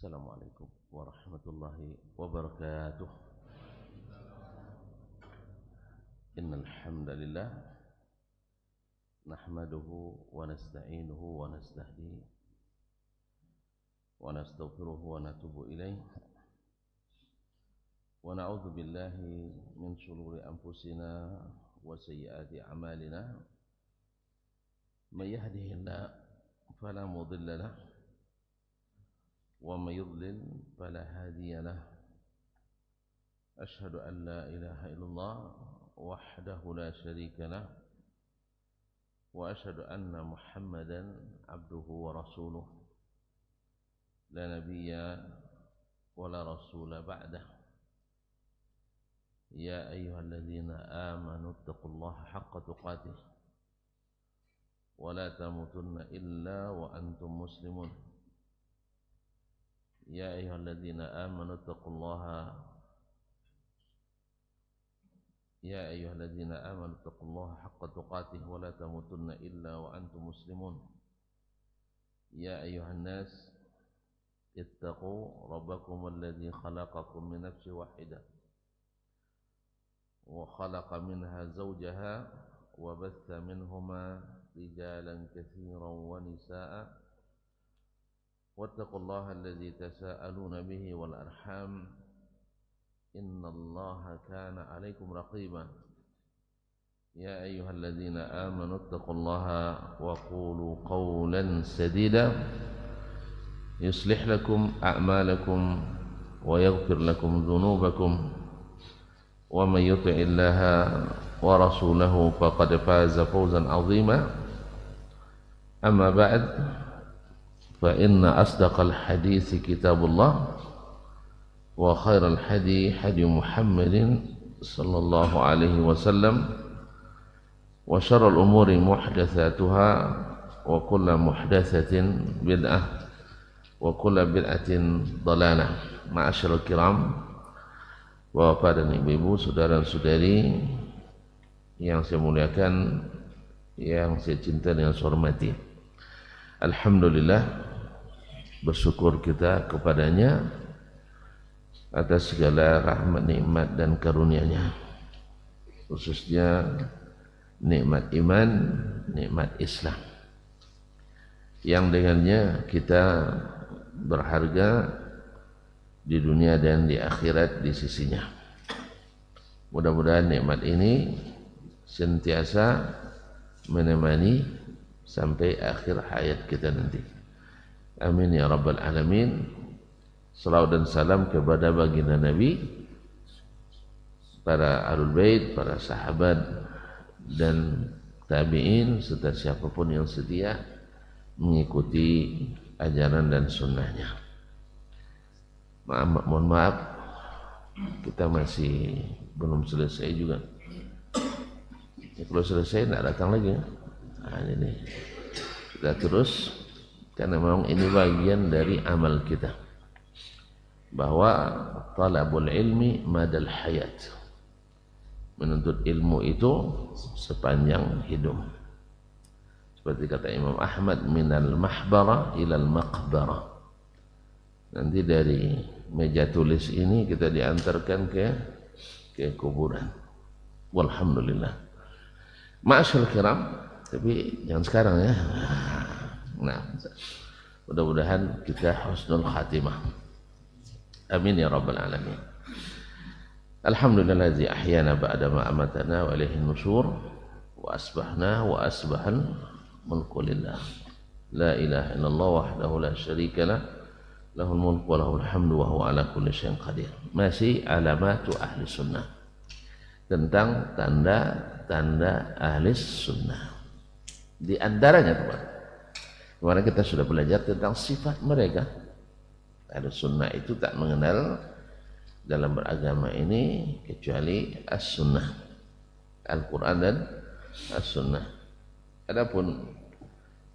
Assalamualaikum warahmatullahi wabarakatuh. Innal hamdalillah nahmaduhu wa nasta'inuhu wa nastahdihi wa nastaghfiruhu wa natubu ilaih wa na'udzu billahi min shururi anfusina wa sayyiati a'malina may yahdihillahu fala mudilla lahu ومن يضلل فلا هادي له أشهد أن لا إله إلا الله وحده لا شريك له وأشهد أن محمدا عبده ورسوله لا نبي ولا رسول بعده يا أيها الذين آمنوا اتقوا الله حق تقاته ولا تموتن إلا وأنتم مسلمون يا أيها الذين آمنوا اتقوا الله حق تقاته ولا تموتن إلا وأنتم مسلمون يا أيها الناس اتقوا ربكم الذي خلقكم من نفس واحدة وخلق منها زوجها وبث منهما رجالا كثيرا ونساء واتقوا الله الذي تساءلون به والأرحام إن الله كان عليكم رقيبا يا أيها الذين آمنوا اتقوا الله وقولوا قولا سديدا يصلح لكم أعمالكم ويغفر لكم ذنوبكم ومن يطع الله ورسوله فقد فاز فوزا عظيما أما بعد فإن أصدق الحديث كتاب الله وخير الحدي حدي محمد صلى الله عليه وسلم وشر الأمور محدثاتها وكل محدثة بدعة وكل بدعة ضلالة. Ma'asyiral kiram, Bapak dan Ibu-ibu, saudara-saudari yang saya muliakan, yang saya cinta dan saya hormati, alhamdulillah, bersyukur kita kepadanya atas segala rahmat, nikmat dan karunia-Nya, khususnya nikmat iman, nikmat Islam, yang dengannya kita berharga di dunia dan di akhirat di sisinya. Mudah-mudahan nikmat ini sentiasa menemani sampai akhir hayat kita nanti. Amin ya rabbal alamin. Salawat dan salam kepada baginda Nabi, para ahlul bait, para sahabat dan tabi'in, serta siapapun yang setia mengikuti ajaran dan sunnahnya. Mohon maaf, kita masih belum selesai juga. Ya, kalau selesai tidak datang lagi. Nah, ini kita terus, karena memang ini bagian dari amal kita, bahwa talabul ilmi madal hayat, menuntut ilmu itu sepanjang hidup. Seperti kata Imam Ahmad, minal mahbara ilal maqbara. Nanti dari meja tulis ini kita diantarkan ke kuburan. Walhamdulillah. Ma'asyarul kiram, tapi jangan sekarang ya. Nah, mudah-mudahan kita husnul khatimah. Amin ya rabbal alamin. Alhamdulillazi ahyana ba'da ma amatana wa ilaihin nusyur wa asbahna wa asbahal mulku lillah. La ilaha illallah wahdahu la syarika lah, lahul mulku wa lahul hamdu wa huwa ala kulli syai'in qadir. Masih alamatu ahli sunnah, tentang tanda-tanda ahli sunnah. Di antaranya teman, kemarin kita sudah belajar tentang sifat mereka. Ahli sunnah itu tak mengenal dalam beragama ini kecuali as-sunnah, Al-Quran dan as-sunnah. Adapun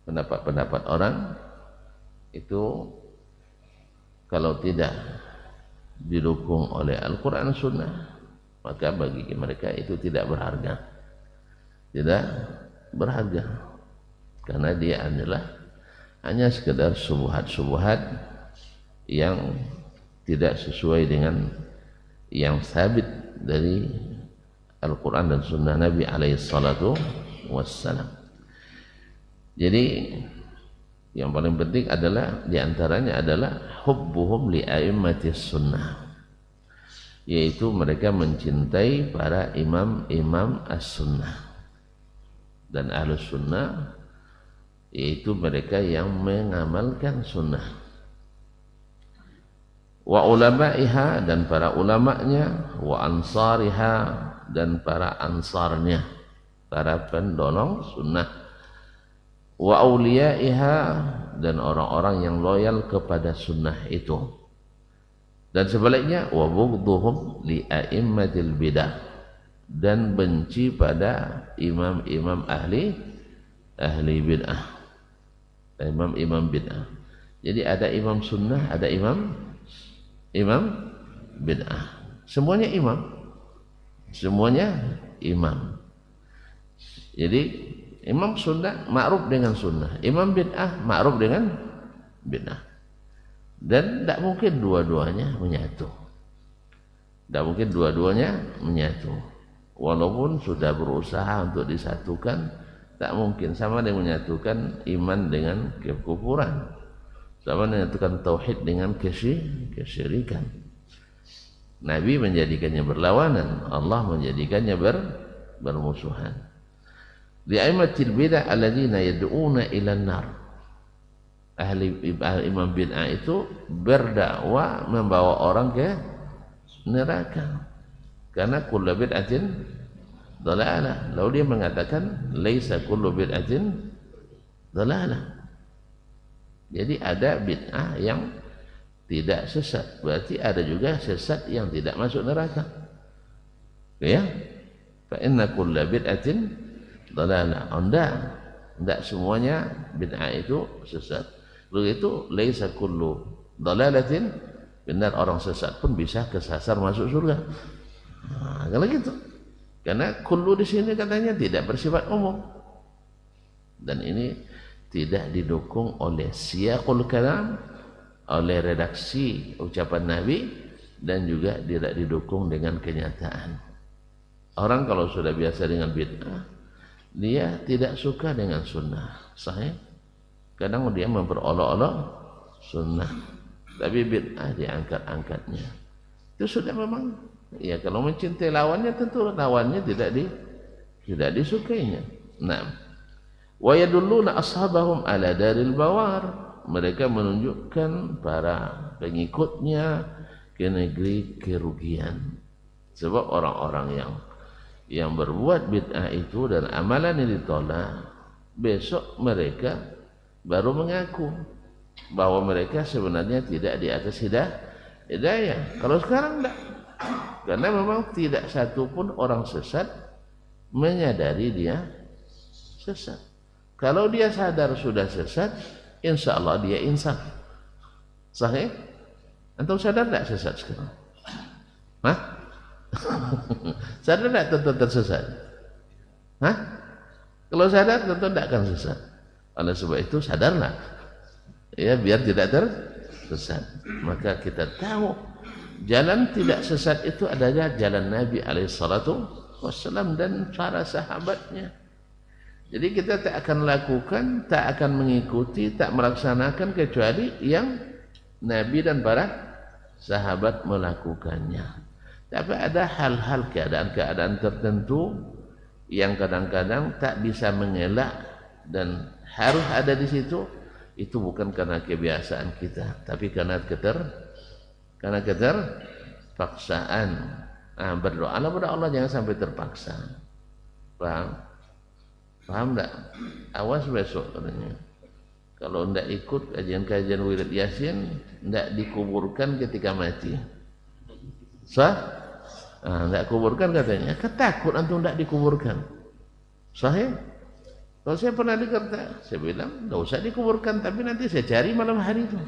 pendapat-pendapat orang itu kalau tidak didukung oleh Al-Quran dan sunnah, maka bagi mereka itu tidak berharga. Tidak berharga, karena dia adalah hanya sekedar subuhat-subuhat yang tidak sesuai dengan yang sabit dari Al-Quran dan Sunnah Nabi alaihi salatu wassalam. Jadi yang paling penting adalah diantaranya adalah hubbuhum li a'immatis sunnah, yaitu mereka mencintai para imam-imam as-sunnah. Dan ahlus sunnah yaitu mereka yang mengamalkan sunnah. Wa ulama'iha, dan para ulamanya, wa ansariha, dan para ansarnya, para pendolong sunnah, wa awliya'iha, dan orang-orang yang loyal kepada sunnah itu. Dan sebaliknya, wa bughdhuhum li a'immatil bidah, dan benci pada imam-imam ahli bid'ah, imam-imam bid'ah. Jadi ada imam sunnah, ada imam bid'ah. Semuanya imam. Jadi imam sunnah ma'ruf dengan sunnah, imam bid'ah ma'ruf dengan bid'ah. Dan tidak mungkin dua-duanya menyatu. Walaupun sudah berusaha untuk disatukan, tak mungkin. Sama dengan menyatukan iman dengan kekufuran, sama dengan menyatukan tauhid dengan kesyirikan. Nabi menjadikannya berlawanan, Allah menjadikannya bermusuhan. Li'aimatil bid'ah alladzina yad'una ilan nar. Ahli imam bid'ah itu berdakwah membawa orang ke neraka. Karena kullu bid'atin dhalalah. Lalu dia mengatakan laisa kullu bid'atin dhalalah. Jadi ada bid'ah yang tidak sesat, berarti ada juga sesat yang tidak masuk neraka. Ya? Fa inna kulla bid'atin dhalalah. Enggak semuanya bid'ah itu sesat. Begitu laisa kullu dhalalatin, benar orang sesat pun bisa kesasar masuk surga. Nah, kalau gitu. Karena kullu di sini katanya tidak bersifat umum. Dan ini tidak didukung oleh siyaqul kalam, oleh redaksi ucapan Nabi, dan juga tidak didukung dengan kenyataan. Orang kalau sudah biasa dengan bid'ah, dia tidak suka dengan sunnah. Sahih? Kadang dia memperolok-olok sunnah, tapi bid'ah diangkat-angkatnya. Itu sudah memang, ya kalau mencintai lawannya tentu lawannya tidak disukainya. Nah, wa yadulluna ashabahum ala daril bawar. Mereka menunjukkan para pengikutnya ke negeri kerugian. Sebab orang-orang yang berbuat bid'ah itu dan amalan yang ditolak, besok mereka baru mengaku bahwa mereka sebenarnya tidak di atas hidayah. Kalau sekarang tidak. Karena memang tidak satu pun orang sesat menyadari dia sesat. Kalau dia sadar sudah sesat, insya Allah dia insaf. Sahih? Antum sadar tak sesat sekarang? Hah? Sadar tak tentu tersesat? Hah? Kalau sadar tentu tidak akan sesat. Oleh sebab itu sadarlah, ya, biar tidak tersesat. Maka kita tahu jalan tidak sesat itu adalah jalan Nabi alaihissalam dan para sahabatnya. Jadi kita tak akan lakukan, tak akan mengikuti, tak melaksanakan kecuali yang Nabi dan para sahabat melakukannya. Tapi ada hal-hal, keadaan-keadaan tertentu yang kadang-kadang tak bisa mengelak dan harus ada di situ. Itu bukan karena kebiasaan kita, tapi karena keterpaksaan. Berdoalah pada Allah jangan sampai terpaksa. Paham tak? Awas besok katanya. Kalau tidak ikut kajian-kajian wirid Yasin, tidak dikuburkan ketika mati. Sah? Tidak kuburkan katanya. Ketakut antum tidak dikuburkan. Sahih? Kalau saya pernah dengar, saya bilang, tidak usah dikuburkan, tapi nanti saya cari malam hari itu.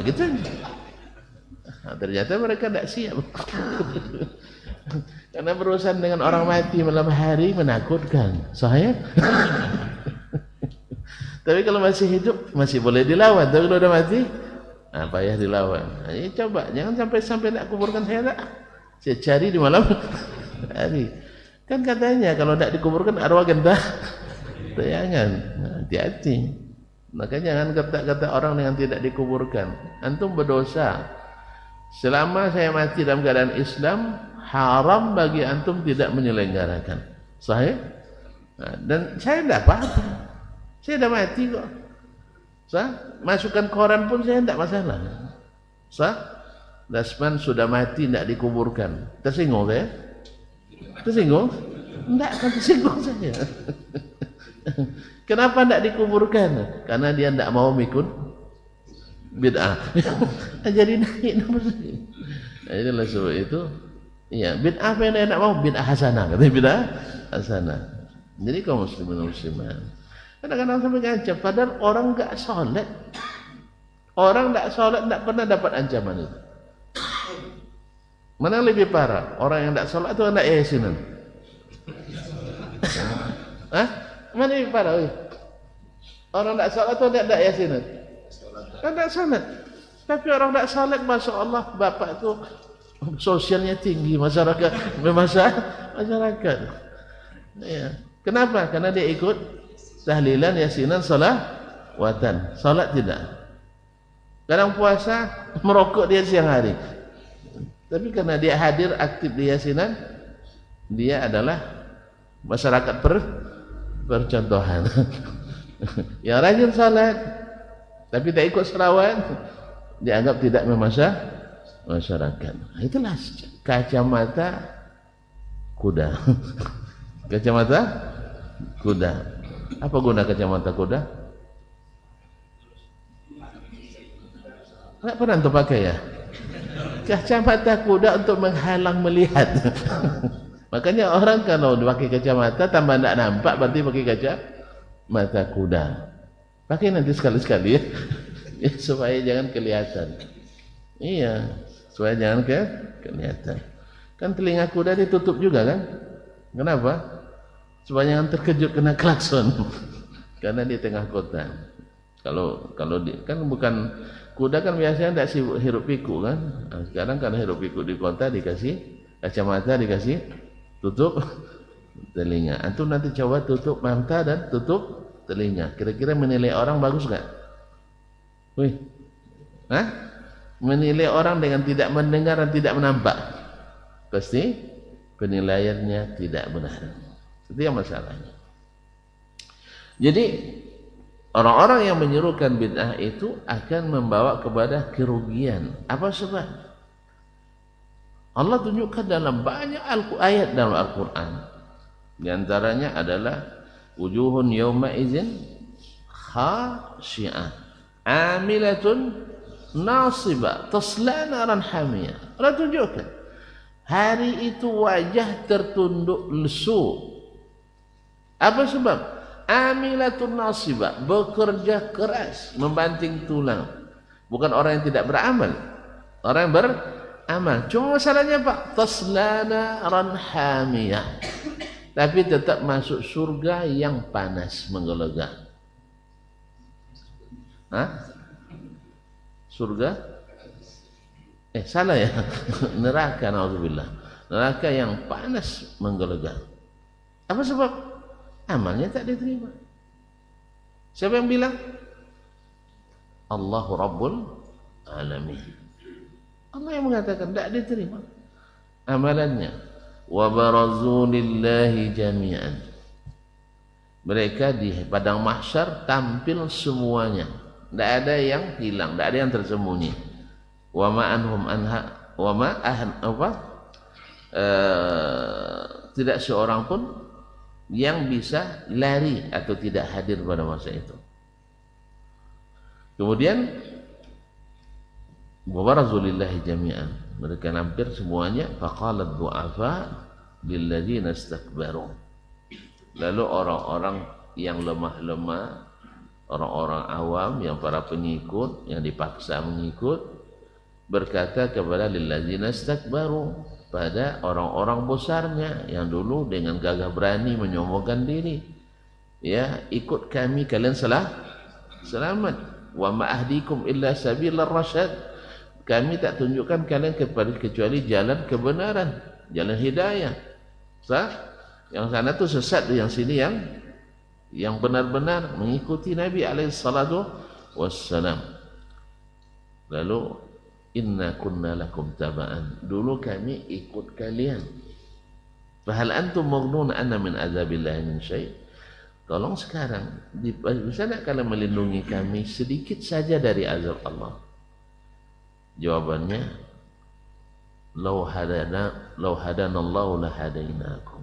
Gitu aja. Ternyata mereka tidak siap. Karena berurusan dengan orang mati malam hari menakutkan. Sahih? Tapi kalau masih hidup masih boleh dilawan. Tapi kalau sudah mati payah dilawan. Coba jangan sampai nak kuburkan saya tak. Saya cari di malam hari. Kan katanya kalau tidak dikuburkan arwah genta tayangan. Hati-hati. Maka jangan kata-kata orang yang tidak dikuburkan. Antum berdosa. Selama saya mati dalam keadaan Islam, haram bagi antum tidak menyelenggarakan. Sahih? Dan saya tidak apa-apa. Saya dah mati kok. Masukkan koran pun saya tidak masalah. Dasman sudah mati tidak dikuburkan. Tersinggung saya? Tersinggung? Tidak akan tersinggung saya. Kenapa tidak dikuburkan? Karena dia tidak mau ikut bid'ah. Jadi naik nomor sini. Itulah sebab itu. Iya, bid'ah apa yang dia tidak mau? Bid'ah hasanah. Katanya bid'ah hasanah. Jadi kaum muslimin muslimat, kadang-kadang sampai ngancam. Padahal orang enggak sholat. Orang enggak sholat tidak pernah dapat ancaman itu. Mana yang lebih parah? Orang yang enggak sholat atau enggak yasinan? Hah? Mana yang lebih parah? Orang enggak sholat atau enggak yasinan? Enggak sholat. Tapi orang enggak sholat, masya Allah, bapak itu sosialnya tinggi, masyarakat, masyarakat. Ya. Kenapa? Karena dia ikut tahlilan, yasinan, salawatan. Salat tidak. Kadang puasa, merokok dia siang hari. Tapi karena dia hadir aktif di yasinan, dia adalah masyarakat percontohan. Yang rajin salat, tapi tak ikut selawat, dianggap tidak masyarakat. Itulah kacamata kuda. Kacamata kuda. Apa guna kacamata kuda? Tak pernah untuk pakai ya? Kacamata kuda untuk menghalang melihat. Makanya orang kalau pakai kacamata tambah tak nampak, berarti pakai kacamata kuda. Pakai nanti sekali-sekali ya. Ya, supaya jangan kelihatan. Iya, supaya jangan kelihatan. Kan telinga kuda ditutup juga kan? Kenapa? Supaya jangan terkejut kena klakson. Karena di tengah kota. Kalau kan bukan kuda kan biasanya tidak sibuk hirup pikuk kan. Nah, sekarang karena hirup pikuk di kota dikasih kacamata, dikasih tutup telinga. Antum nanti coba tutup mata dan tutup telinga. Kira-kira menilai orang bagus enggak? Wih. Hah? Menilai orang dengan tidak mendengar dan tidak menampak. Pasti penilaiannya tidak benar. Itu yang masalahnya. Jadi orang-orang yang menyerukan bid'ah itu akan membawa kepada kerugian. Apa sebab? Allah tunjukkan dalam banyak ayat dalam Al-Quran. Di antaranya adalah wujuhun yawma idzin khashi'ah amilatun nasibah tasla naran hamiyah. Allah tunjukkan hari itu wajah tertunduk lesu. Apa sebab? Amilatun nasibah, bekerja keras, membanting tulang. Bukan orang yang tidak beramal, orang yang beramal. Cuma masalahnya Pak, taslana ran hamiyah, tapi tetap masuk surga yang panas menggelegar. Hah? Surga? Salah ya. Neraka, naudzubillah. Neraka yang panas menggelegar. Apa sebab? Amalnya tak diterima. Siapa yang bilang? Allahu Rabbul Alamin. Allah yang mengatakan tak diterima amalannya. Wa barazu lillahi jami'an. Mereka di padang mahsyar tampil semuanya. Tak ada yang hilang, tak ada yang tersembunyi. Wa ma anhum anha wa ma tidak seorang pun yang bisa lari atau tidak hadir pada masa itu. Kemudian wabarazu lillahi jami'an, mereka hampir semuanya. Faqalat du'afa lilladzina istakbaru, lalu orang-orang yang lemah-lemah, orang-orang awam, yang para pengikut yang dipaksa mengikut, berkata kepada lilladzina istakbaru, pada orang-orang besarnya yang dulu dengan gagah berani menyombongkan diri, ya, ikut kami kalian selamat. wa ma ahdikum illa sabilar rasyad. Kami tak tunjukkan kalian kecuali jalan kebenaran, jalan hidayah. Sah? Yang sana tu sesat, yang sini yang benar-benar mengikuti Nabi alaihi salatu wassalam. Lalu inna kunna lakum taba'an, dulu kami ikut kalian. Fahal antum maghnun anna min azabillahi min syai'. Tolong sekarang bisa tak kalian melindungi kami sedikit saja dari azab Allah? Jawabannya, law hadanallahu lahadainakum.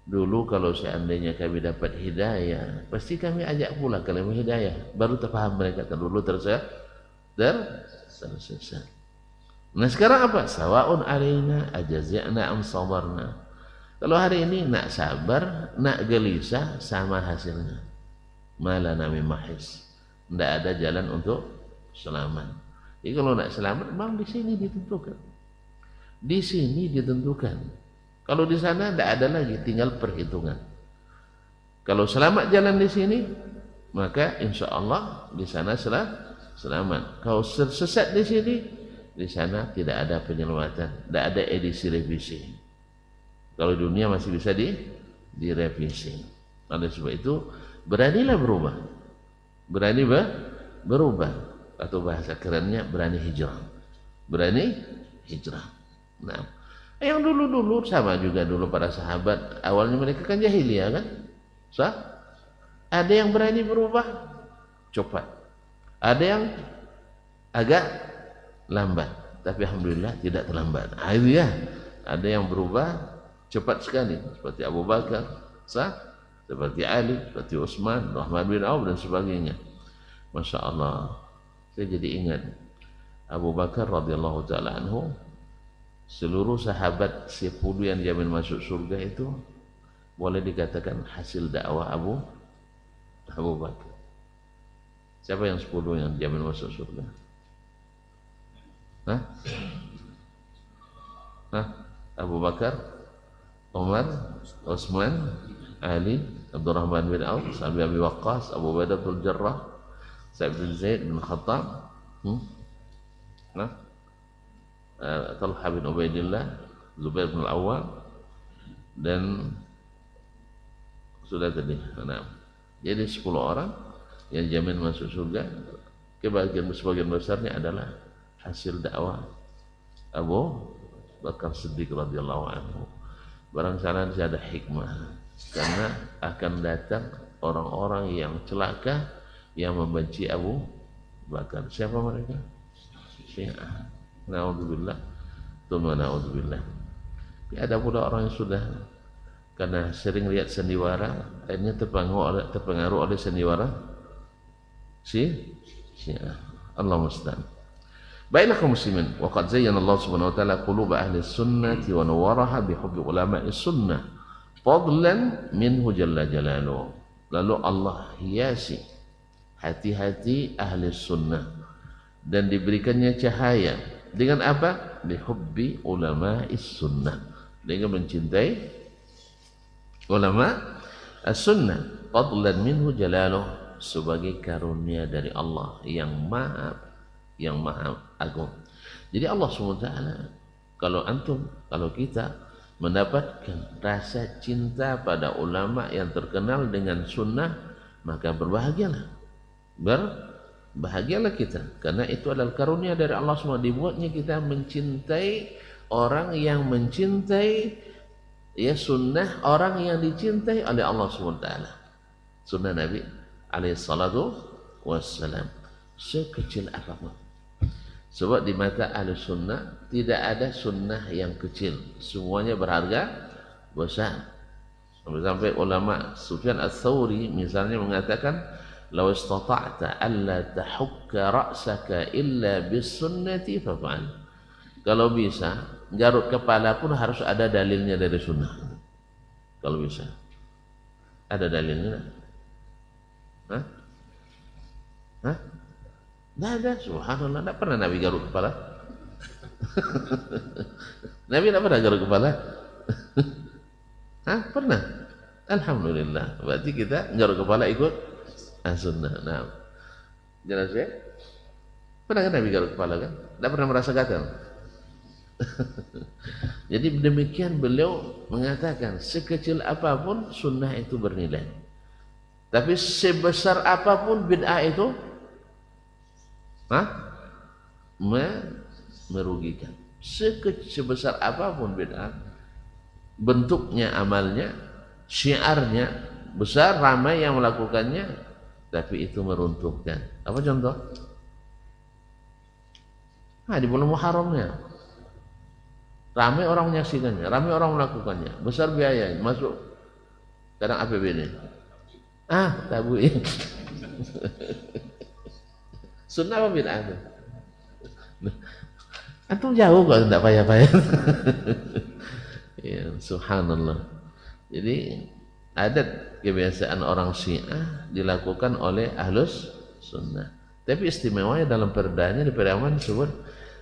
Dulu kalau seandainya kami dapat hidayah, pasti kami ajak pula kalian hidayah. Baru terpaham mereka, dulu tersesat. Nah sekarang apa? Sawa'un alaina ajazi'na am sabarna. Kalau hari ini nak sabar, nak gelisah, sama hasilnya. Malana min mahis. Tidak ada jalan untuk selamat. Jadi kalau nak selamat, memang di sini ditentukan. Di sini ditentukan. Kalau di sana tidak ada lagi, tinggal perhitungan. Kalau selamat jalan di sini, maka insya Allah di sana selamat. Kalau sesat di sini, di sana tidak ada penyelamatan, tidak ada edisi revisi. Kalau dunia masih bisa direvisi. Oleh sebab itu, beranilah berubah. Berani berubah. Atau bahasa kerennya berani hijrah. Berani hijrah. Nah, yang dulu-dulu sama juga dulu para sahabat, awalnya mereka kan jahiliyah kan? Sah? Ada yang berani berubah cepat. Ada yang agak lambat, tapi alhamdulillah tidak terlambat. Itu ya. Ada yang berubah cepat sekali seperti Abu Bakar, sah? Seperti Ali, seperti Utsman, Rahman bin Auf dan sebagainya. Masya Allah. Saya jadi ingat Abu Bakar radhiyallahu taala anhu, seluruh sahabat 10 yang jamin masuk surga itu boleh dikatakan hasil dakwah Abu Bakar. Siapa yang 10 yang jamin masuk surga? Abu Bakar, Umar, Utsman, Ali, Abdurrahman bin Auf, Sa'd bin Abi Waqqas, Abu Ubaidah bin Jarrah, Sa'id bin Zaid bin Khattab, Talha bin Ubaidillah, Zubair bin Al-Awwam, dan sudah tadi. Nah, jadi 10 orang yang jamin masuk surga. Sebagian besarnya adalah hasil dakwah Abu Bakar Siddiq radhiyallahu anhu. Barangkali ada hikmah, karena akan datang orang-orang yang celaka yang membenci Abu Bakar. Siapa mereka? Syiah. Na'udzubillah. Tuma na'udzubillah. Ada pula orang yang sudah karena sering lihat sandiwara, akhirnya terpengaruh oleh sandiwara Syiah. Allah musta'an. Baiklah kaum muslimin, wa qad zayyana Allah Subhanahu wa taala qulub ahli sunnati wa nawwaraha bi hubbi ulama'i sunnah fadlan minhu jalla jalaluhu. Lalu Allah hiasi hati-hati ahli sunnah dan diberikannya cahaya dengan apa? Bihubbi ulama'is sunnah, dengan mencintai ulama as-sunnah fadlan minhu jalaluh, sebagai karunia dari Allah yang maha agung. Jadi Allah SWT, kalau kita mendapatkan rasa cinta pada ulama yang terkenal dengan sunnah, maka berbahagialah kita, karena itu adalah karunia dari Allah SWT. Dibuatnya kita mencintai orang yang mencintai sunnah, orang yang dicintai oleh Allah SWT, sunnah Nabi alaihi salatu wassalam, sekecil apapun. Sebab di mata ahli sunnah tidak ada sunnah yang kecil, semuanya berharga besar. Sampai ulama Sufyan Ats-Tsauri misalnya mengatakan, "Law istata'ta alla tahukka ra'saka illa bis sunnati faf'al." Kalau bisa garuk kepala pun harus ada dalilnya dari sunnah. Kalau bisa ada dalilnya. Tidak ada, subhanallah. Tidak pernah Nabi garuk kepala. Nabi tidak pernah garuk kepala. Pernah. Alhamdulillah. Berarti kita garuk kepala ikut sunnah. Nah, Jelas ya? Pernah kan Nabi garuk kepala kan? Tidak pernah merasa gatal. Jadi demikian beliau mengatakan sekecil apapun sunnah itu bernilai. Tapi sebesar apapun bid'ah itu merugikan. Sebesar apapun bid'ah, bentuknya, amalnya, syiarnya besar, ramai yang melakukannya, tapi itu meruntuhkan. Apa contoh? Di bulan Muharramnya ramai orang menyaksikannya, ramai orang melakukannya, besar biaya, masuk kadang APBD. Tabuin. Sunnah apa bid'ah itu? Antum jauh kok, tidak payah-payah. Ya, subhanallah. Jadi adat kebiasaan orang Syiah dilakukan oleh ahlus sunnah. Tapi istimewanya dalam perdanya di pedoman disebut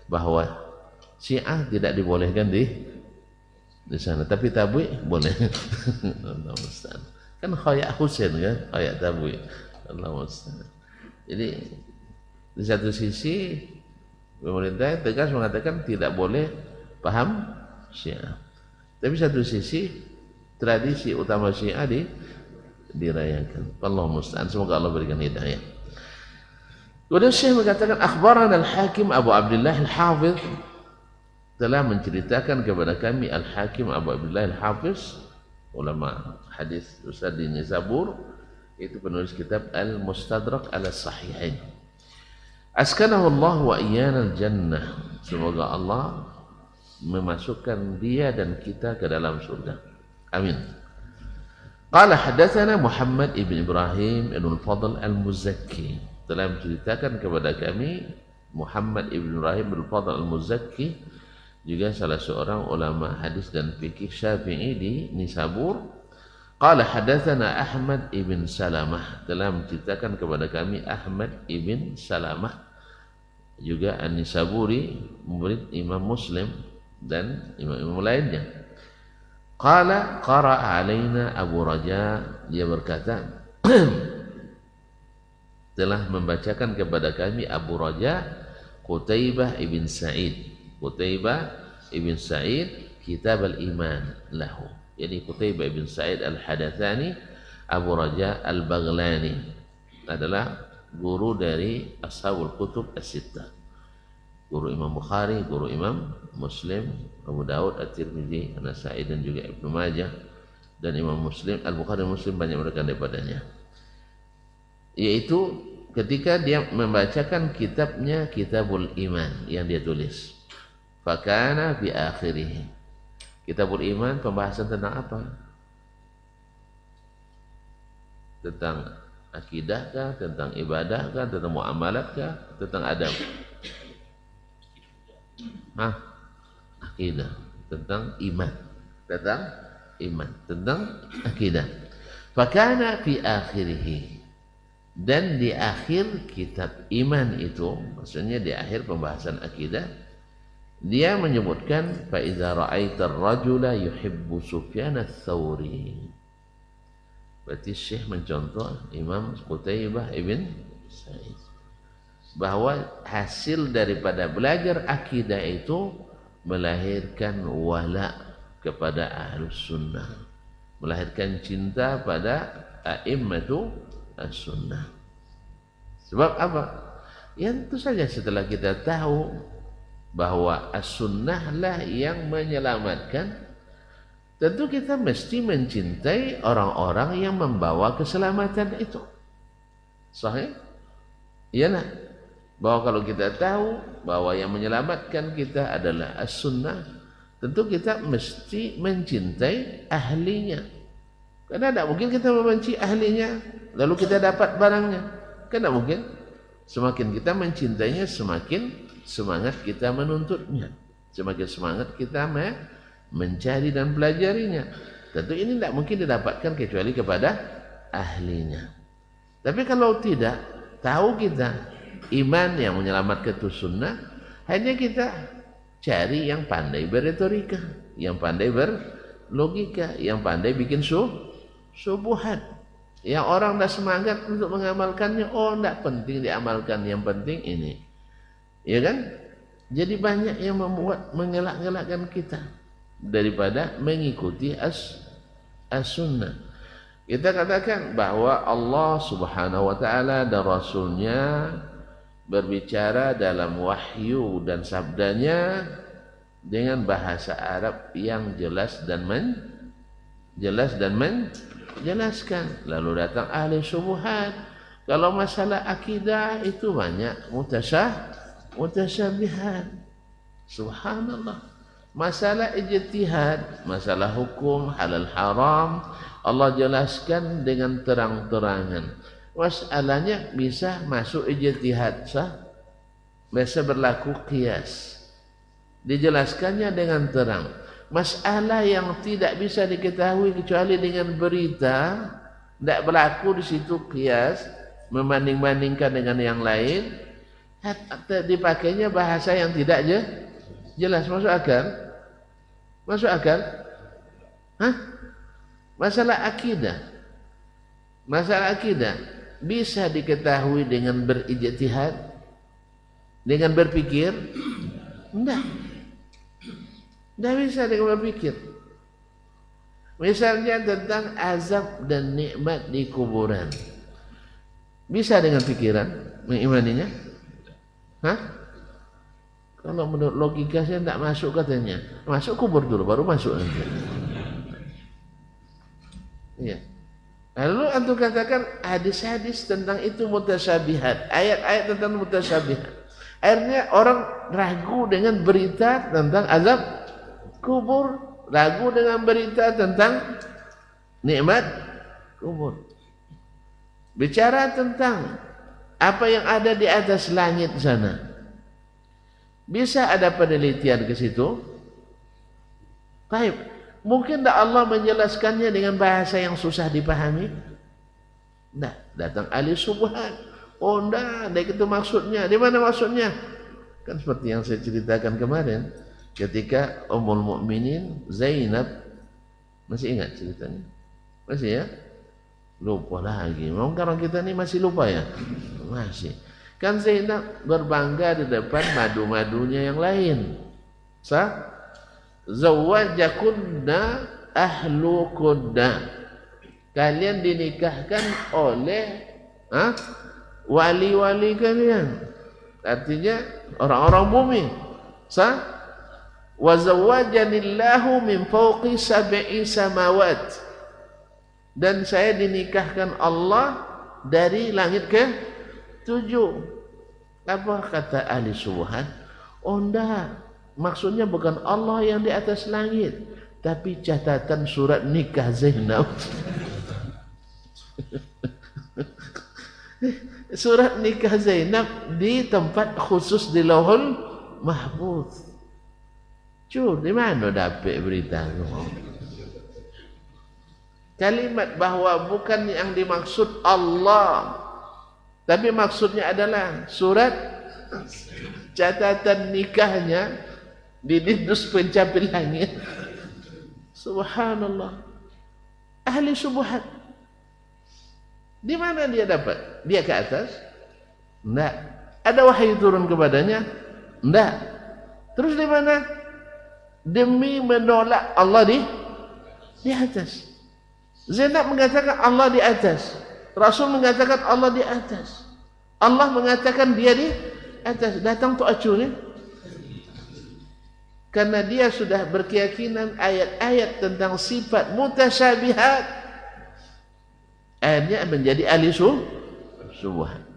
bahwa Syiah tidak dibolehkan di sana, tapi tabui boleh. Allah musta'an. Kan khayak Husain kan, khayak tabui. Allah musta'an. Jadi di satu sisi pemerintah tegas mengatakan tidak boleh paham Syiah. Tapi satu sisi tradisi utama Syiah dirayakan. Allah musta'an. Semoga Allah berikan hidayah. Kemudian Syekh mengatakan akhbarana al-Hakim Abu Abdullah al-Hafiz telah menceritakan kepada kami al-Hakim Abu Abdullah al-Hafiz, ulama hadis Ustaz di Nizabur, itu penulis kitab Al-Mustadrak ala Sahihain. Askanahu Allah wa iyana al-jannah. Semoga Allah memasukkan dia dan kita ke dalam surga. Amin. Qala hadatsana Muhammad ibn Ibrahim ibn al-Fadl al-Muzakki, telah menceritakan kepada kami Muhammad ibn Ibrahim ibn al-Fadl al-Muzakki, juga salah seorang ulama hadis dan fikih Syafi'i di Nisabur. Qala hadatsana Ahmad ibn Salamah, telah menceritakan kepada kami Ahmad ibn Salamah, juga An-Nisaburi, murid Imam Muslim dan imam-imam lainnya. Qala qara'a alaina Abu Raja, dia berkata telah membacakan kepada kami Abu Raja Qutaibah ibn Sa'id, Qutaibah ibn Sa'id kitab al-iman lahu. Jadi Qutaibah ibn Sa'id al-Hadathani Abu Raja al-Baghlani adalah guru dari Ashabul Kutub As-Sittah, guru Imam Bukhari, guru Imam Muslim, Abu Daud, At-Tirmidzi, An-Nasa'i dan juga Ibnu Majah, dan Imam Muslim, Al-Bukhari dan Muslim banyak mereka daripadanya. Yaitu ketika dia membacakan kitabnya Kitabul Iman yang dia tulis. Fakana fi akhirih. Kitabul Iman pembahasan tentang apa? Tentang akidah kah, tentang ibadah kah, tentang muamalat kah, tentang adab? Akidah, tentang iman, tentang akidah. Fakana fi akhirih, dan di akhir kitab iman itu, maksudnya di akhir pembahasan akidah, dia menyebutkan fa idza ra'aita ar-rajula yuhibbu Sufyan ats-Tsauri. Berarti Syekh mencontoh Imam Qutaibah ibn Sa'id bahwa hasil daripada belajar akidah itu melahirkan wala kepada ahlus sunnah, melahirkan cinta pada a'immatu as-sunnah. Sebab apa? Ya tentu saja setelah kita tahu bahwa as-sunnah lah yang menyelamatkan, tentu kita mesti mencintai orang-orang yang membawa keselamatan itu. Sahih? Iyalah. Bahwa kalau kita tahu bahwa yang menyelamatkan kita adalah as-sunnah, tentu kita mesti mencintai ahlinya. Karena tidak mungkin kita membenci ahlinya lalu kita dapat barangnya. Kan tidak mungkin. Semakin kita mencintainya, semakin semangat kita menuntutnya, semakin semangat kita mencari dan pelajarinya. Tentu ini tidak mungkin didapatkan kecuali kepada ahlinya. Tapi kalau tidak tahu kita iman yang menyelamatkan itu sunnah, hanya kita cari yang pandai berretorika, yang pandai berlogika, yang pandai bikin subuhat, Yang orang dah semangat untuk mengamalkannya, oh tidak penting diamalkan, yang penting ini. Ya kan? Jadi banyak yang membuat mengelak-ngelakkan kita daripada mengikuti as-sunnah. Kita katakan bahwa Allah Subhanahu wa taala dan Rasulnya berbicara dalam wahyu dan sabdanya dengan bahasa Arab yang jelas dan menjelaskan. Lalu datang ahli syubhat. Kalau masalah akidah itu banyak mutasyabihat. Subhanallah. Masalah ijtihad, masalah hukum halal haram, Allah jelaskan dengan terang-terangan. Masalahnya bisa masuk ijtihad sah, bisa berlaku qiyas. Dijelaskannya dengan terang. Masalah yang tidak bisa diketahui kecuali dengan berita, tidak berlaku di situ qiyas, membanding-bandingkan dengan yang lain, dipakainya bahasa yang tidak jelas. Masuk akal? Masuk akal? Hah? Masalah akidah bisa diketahui dengan berijtihad, dengan berpikir? Tidak bisa dengan berpikir. Misalnya tentang azab dan nikmat di kuburan, bisa dengan pikiran mengimaninya? Hah? Kalau menurut logika saya tidak masuk katanya. Masuk kubur dulu baru masuk nanti. Iya. Lalu antum katakan hadis-hadis tentang itu mutasyabihat, ayat-ayat tentang mutasyabihat. Akhirnya orang ragu dengan berita tentang azab kubur, ragu dengan berita tentang nikmat kubur. Bicara tentang apa yang ada di atas langit sana, bisa ada penelitian ke situ? Baik, mungkin tak Allah menjelaskannya dengan bahasa yang susah dipahami? Nah, datang ahli syubhat. Oh enggak itu maksudnya. Di mana maksudnya? Kan seperti yang saya ceritakan kemarin, ketika Ummul Mukminin Zainab, masih ingat ceritanya? Masih ya? Lupa lagi. Memang orang kita ini masih lupa ya? Masih. Kan Zainab berbangga di depan madu-madunya yang lain. Zawwajakunna ahlukunna. Kalian dinikahkan oleh wali-wali kalian. Artinya orang-orang bumi. Wa zawwajanillahu min fawqi sab'i samawat. Dan saya dinikahkan Allah dari langit ke 7. Apa kata ahli syubhat? Oh enggak, maksudnya bukan Allah yang di atas langit, tapi catatan surat nikah Zainab. Surat nikah Zainab di tempat khusus di Lauhul Mahfuz. Di mana dapat berita itu? Kalimat bahwa bukan yang dimaksud Allah, tapi maksudnya adalah surat catatan nikahnya di Dinas Pencapil Langit. Subhanallah. Ahli syubhat. Di mana dia dapat? Dia ke atas? Enggak. Ada wahyu turun kepadanya? Enggak. Terus di mana? Demi menolak Allah di atas. Zainab mengatakan Allah di atas. Rasul mengatakan Allah di atas. Allah mengatakan dia di atas. Datang tu acu ni. Karena dia sudah berkeyakinan ayat-ayat tentang sifat mutasyabihat, akhirnya menjadi ahli syubhat.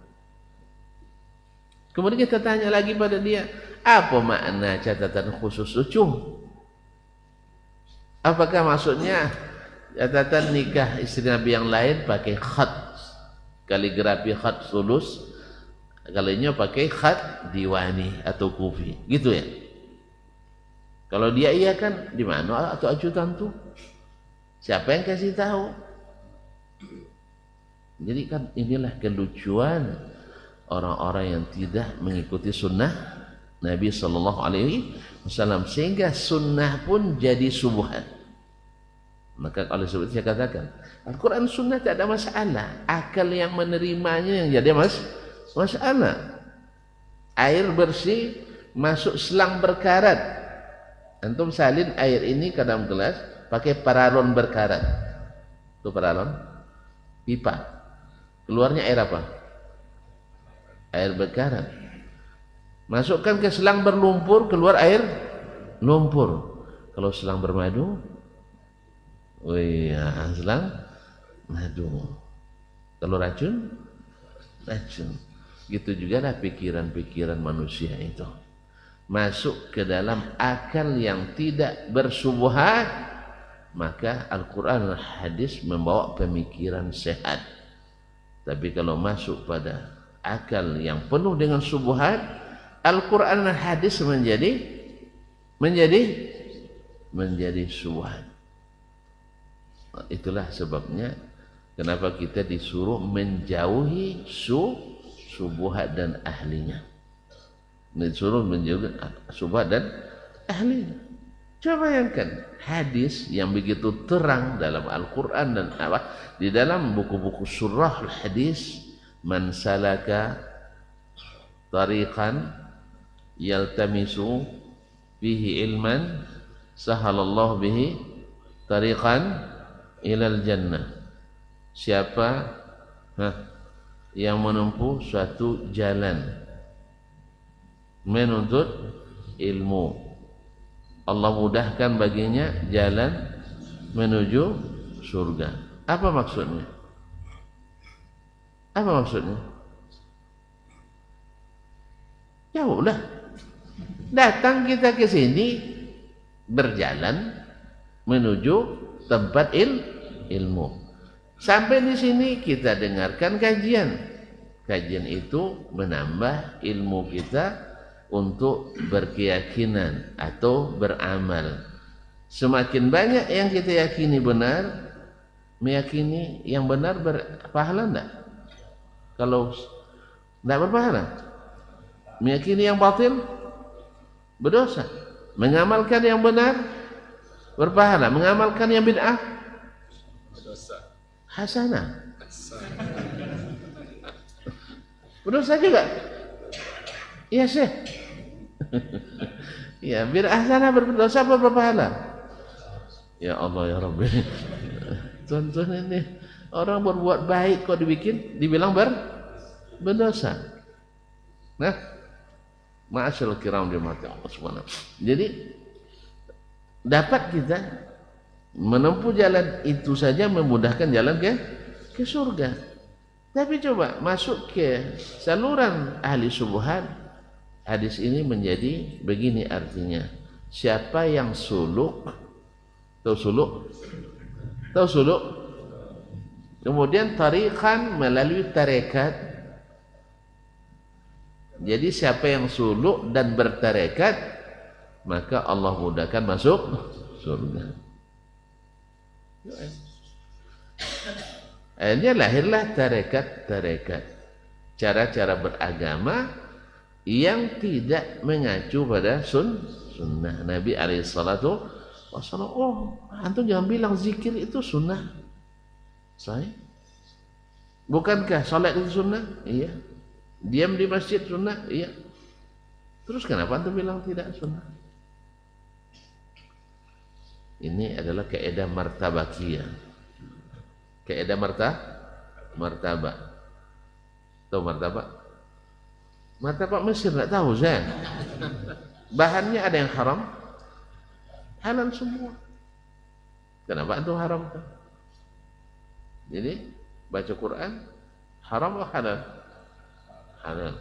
Kemudian kita tanya lagi pada dia, apa makna catatan khusus ucuh? Apakah maksudnya catatan nikah istri Nabi yang lain pakai khat, kaligrafi khat sulus, kalinya pakai khat diwani atau kufi, gitu ya? Kalau dia iya kan, di mana atau ajudan tuh? Siapa yang kasih tahu? Jadi kan inilah kelucuan orang-orang yang tidak mengikuti sunnah Nabi SAW, sehingga sunnah pun jadi subhat. Maka oleh sebab itu saya katakan, Al-Quran Sunnah tak ada masalah. Akal yang menerimanya yang jadi masalah. Air bersih masuk selang berkarat. Antum salin air ini ke dalam gelas pakai paralon berkarat. Itu paralon, pipa. Keluarnya air apa? Air berkarat. Masukkan ke selang berlumpur, keluar air lumpur. Kalau selang bermadu, oh iya, selang madu. Kalau racun, racun. Gitu juga lah pikiran-pikiran manusia itu. Masuk ke dalam akal yang tidak bersubuhat, maka Al-Quran dan Hadis membawa pemikiran sehat. Tapi kalau masuk pada akal yang penuh dengan subuhat, Al-Quran dan Hadis menjadi subuhat. Itulah sebabnya kenapa kita disuruh menjauhi subuhat dan ahlinya. Disuruh menjauhi subuhat dan ahlinya. Coba bayangkan hadis yang begitu terang dalam Al-Quran dan di dalam buku-buku surah al-hadis, man salaka tariqan yaltamisu fihi ilman sahalallahu bihi tariqan ilal jannah. Siapa yang menempuh suatu jalan menuntut ilmu, Allah mudahkan baginya jalan menuju surga. Apa maksudnya? Apa maksudnya? Jauhlah. Datang kita ke sini berjalan menuju tempat ilmu. Sampai di sini kita dengarkan kajian. Kajian itu menambah ilmu kita untuk berkeyakinan atau beramal. Semakin banyak yang kita yakini benar, meyakini yang benar berpahala enggak? Kalau enggak berpahala, meyakini yang batil berdosa. Mengamalkan yang benar berpahala, mengamalkan yang bid'ah hasanah. Berdosa juga. Iya Syekh. Ya, bid'ah hasanah berdosa apa berpahala? Ya Allah ya Rabbi. Tonton ini orang berbuat baik kok dibilang berdosa. Nah, ma'asyarul kiram dimati Allah Subhanahu. Jadi dapat kita menempuh jalan itu saja memudahkan jalan ke surga. Tapi coba masuk ke saluran ahli subuhat, hadis ini menjadi begini artinya. Siapa yang suluk, tahu suluk, kemudian tariqan melalui tarekat. Jadi siapa yang suluk dan bertarekat, maka Allah mudahkan masuk surga. Akhirnya lahirlah tarekat-tarekat, cara-cara beragama yang tidak mengacu pada sunnah Nabi alaihissalatu wassalam. Oh, antum jangan bilang zikir itu sunnah. Saya, bukankah salat itu sunnah? Iya. Diam di masjid sunnah? Iya. Terus kenapa antum bilang tidak sunnah? Ini adalah kaidah martabakiyah. Kaidah martabak. Tahu martabak? Martabak Mesir enggak tahu Zan. Bahannya ada yang haram, halal semua. Kenapa antum haram? Jadi baca Quran haram atau halal? Halal.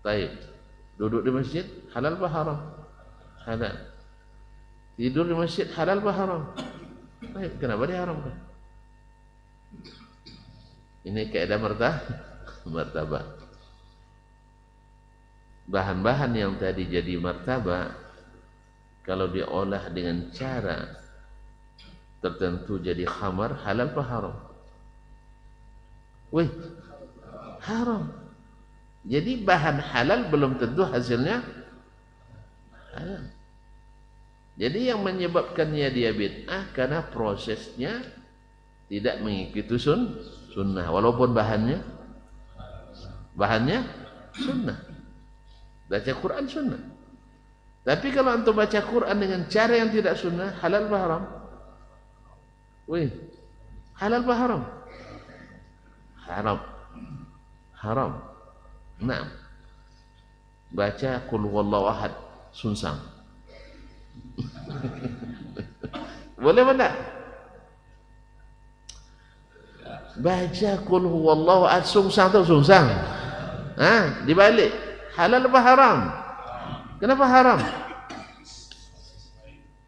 Baik. Duduk di masjid halal atau haram? Halal. Tidur di masjid halal atau haram? Baik. Kenapa diharamkan? Ini kaidah martabak. Bahan-bahan yang tadi jadi martabak kalau diolah dengan cara tertentu jadi khamar, halal apa haram? Wih, haram. Jadi bahan halal belum tentu hasilnya halal. Jadi yang menyebabkannya dia bid'ah karena prosesnya tidak mengikuti sunnah, walaupun bahannya sunnah. Baca Quran sunnah. Tapi kalau antum baca Quran dengan cara yang tidak sunnah, halal apa haram? Wih, halal apa haram? Haram. Nah, baca Qul huwallahu ahad, sunsang. Boleh apa enggak? Baca Qul huwallahu ahad, sunsang atau sungsang? Dibalik. Halal apa haram? Kenapa haram?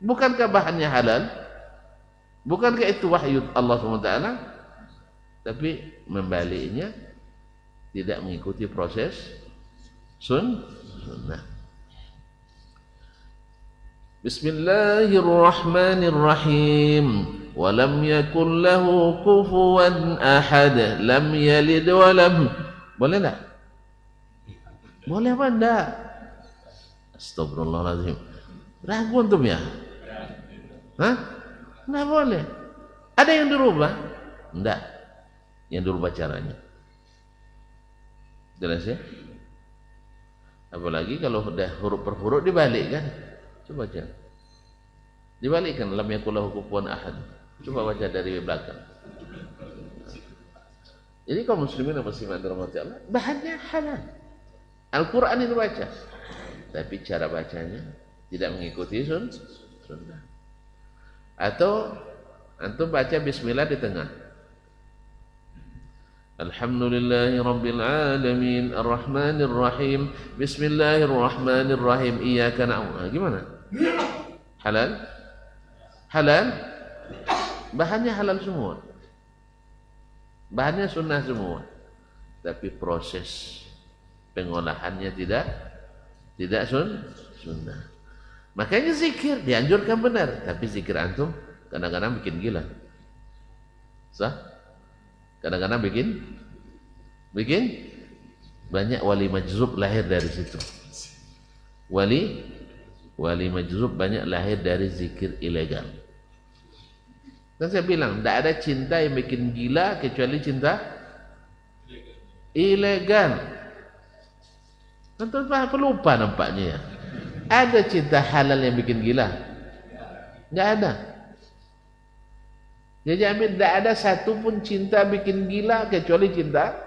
Bukankah bahannya halal? Bukankah itu wahyu Allah SWT? Tapi membaliknya tidak mengikuti proses sunnah. Bismillahirrahmanirrahim. Walam yakun lahu kufuwan ahad. Lam yalid walam. Boleh tak? Boleh apa enggak? Astagfirullahaladzim. Ragu antum ya? Enggak boleh. Ada yang dirubah? Enggak. Yang dirubah caranya. Jelas ya? Apalagi kalau sudah huruf per huruf dibalik kan? Coba baca. Dibalikkan, lam yakul lahu kufuwan ahad. Coba baca dari belakang. Jadi kaum muslimin dan muslimat dirahmati Allah, bahannya halal. Al-Quran itu baca, tapi cara bacanya tidak mengikuti sunnah. Atau antum baca bismillah di tengah. Alhamdulillahi rabbil alamin arrahmanir rahim bismillahirrahmanirrahim iyyaka na'budu. Gimana? Halal? Halal? Bahannya halal semua. Bahannya sunnah semua. Tapi proses pengolahannya tidak sunnah. Makanya zikir dianjurkan benar, tapi zikir antum kadang-kadang bikin gila. Sah? Kadang-kadang bikin banyak wali majzub lahir dari situ. Wali majzub banyak lahir dari zikir ilegal. Dan saya bilang, tidak ada cinta yang bikin gila kecuali cinta ilegal. Tentu pelupa nampaknya ya. Ada cinta halal yang bikin gila? Tidak ada. Jadi Amin, tidak ada satu pun cinta bikin gila kecuali cinta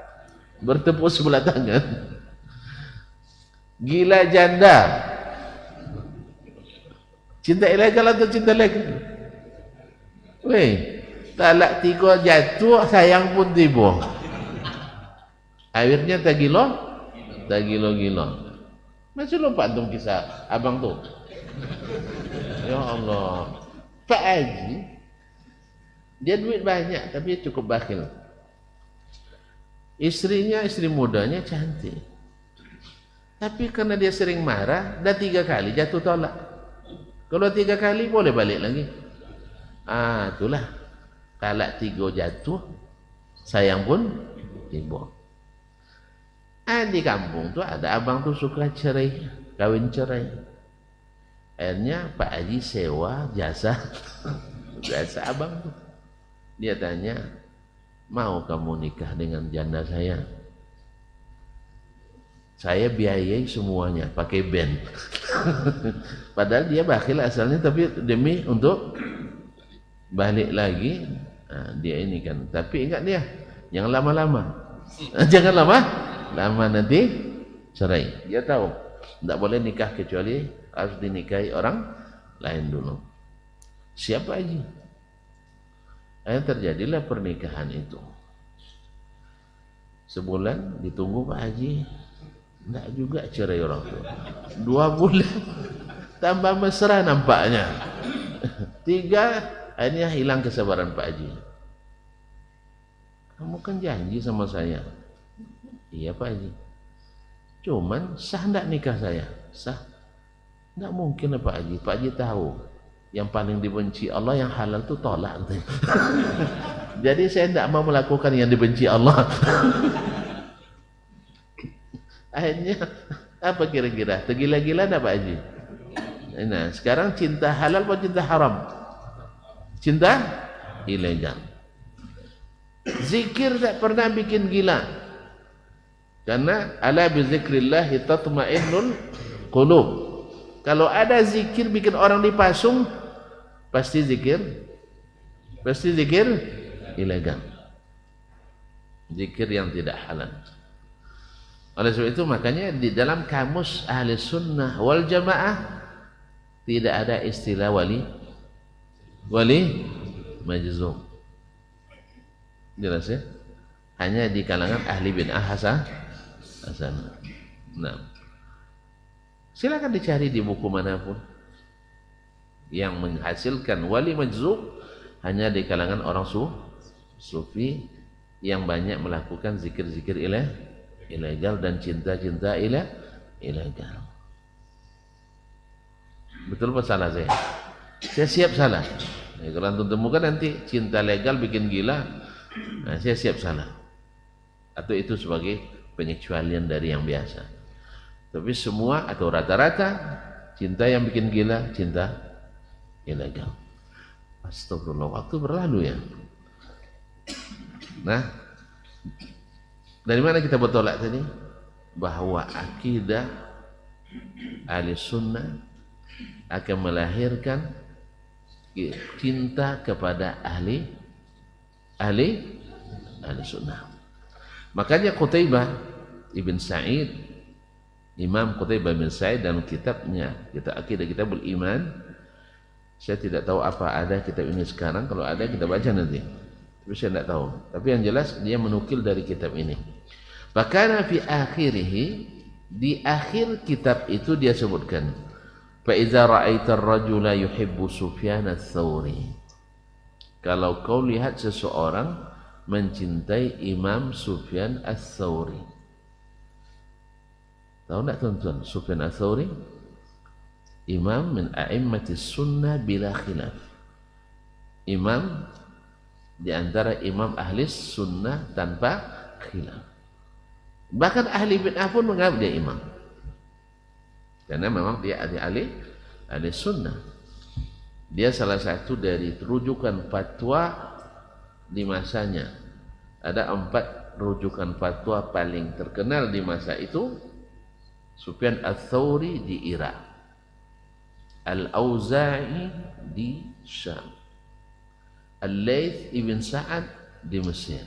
bertepuk sebelah tangan. Gila janda. Cinta ilegal atau cinta legal? Weh, talak 3 jatuh, sayang pun tiba. Akhirnya tak gilo. Masih lupa antum kisah abang tu. Ya Allah. Pak Haji, dia duit banyak tapi dia cukup bakhil. Istrinya, istri mudanya cantik. Tapi karena dia sering marah, dah 3 kali jatuh tolak. Kalau 3 kali boleh balik lagi. Itulah. Talak 3 jatuh, sayang pun tiba. Di kampung tu ada abang tu suka cerai, kawin cerai. Akhirnya Pak Haji sewa jasa abang tu. Dia tanya, mau kamu nikah dengan janda saya? Saya biayai semuanya, pakai band. Padahal dia bakhil asalnya, tapi demi untuk balik lagi, dia ini kan. Tapi ingat dia, jangan lama-lama. Jangan lama nanti cerai. Dia tahu tidak boleh nikah kecuali harus dinikahi orang lain dulu. Siapa Haji? Akhirnya terjadilah pernikahan itu. Sebulan ditunggu Pak Haji, tidak juga cerai orang tua. 2 bulan tambah mesra nampaknya. 3, akhirnya hilang kesabaran Pak Haji. Kamu kan janji sama saya. Iya Pak Haji. Cuman sah enggak nikah saya? Sah. Enggak mungkin Pak Haji. Pak Haji tahu yang paling dibenci Allah, yang halal itu tolak. Jadi saya enggak mau melakukan yang dibenci Allah. Akhirnya apa kira-kira? Tergila-gila enggak Pak Haji? Nah, sekarang cinta halal atau cinta haram? Cinta ilegal. Zikir tak pernah bikin gila. Karena ala bi zikrillah tatma'innul qulub. Kalau ada zikir bikin orang dipasung, pasti zikir ilegal. Zikir yang tidak halal. Oleh sebab itu makanya di dalam kamus ahli sunnah wal jamaah tidak ada istilah wali majzum. Jelas ya? Hanya di kalangan ahli bid'ah hasanah. Nah, silakan dicari di buku manapun yang menghasilkan wali majzum, hanya di kalangan orang sufi yang banyak melakukan zikir-zikir ilegal dan cinta-cinta ilegal. Betul apa salah saya? Saya siap salah. Nah, kalau antum temukan nanti cinta legal bikin gila, nah, saya siap salah. Atau itu sebagai pengecualian dari yang biasa. Tapi semua atau rata-rata cinta yang bikin gila cinta ilegal. Astagfirullah, waktu berlalu ya. Nah, dari mana kita bertolak tadi? Bahwa akidah ahli sunnah akan melahirkan cinta kepada ahli sunnah. Makanya Qutaibah ibn Sa'id, Imam Qutaibah bin Sa'id dalam kitabnya Akidah Kitabul Iman, saya tidak tahu apa ada kitab ini sekarang, kalau ada kita baca nanti, tapi saya tidak tahu. Tapi yang jelas dia menukil dari kitab ini. Bahkan fi akhirih, di akhir kitab itu dia sebutkan, fa iza ra'aita ar-rajula yuhibbu Sufyan ats-Tsauri, kalau kau lihat seseorang mencintai Imam Sufyan ats-Tsauri. Tahu enggak tuan-tuan Sufyan ats-Tsauri? Imam min a'immatis sunnah bila khilaf. Imam di antara imam ahli sunnah tanpa khilaf. Bahkan ahli bid'ah pun menganggap dia imam. Karena memang dia ahli sunnah. Dia salah satu dari rujukan fatwa di masanya. Ada 4 rujukan fatwa paling terkenal di masa itu. Sufyan ats-Tsauri di Irak, Al-Auza'i di Syam, Al-Laits ibn Sa'ad di Mesir,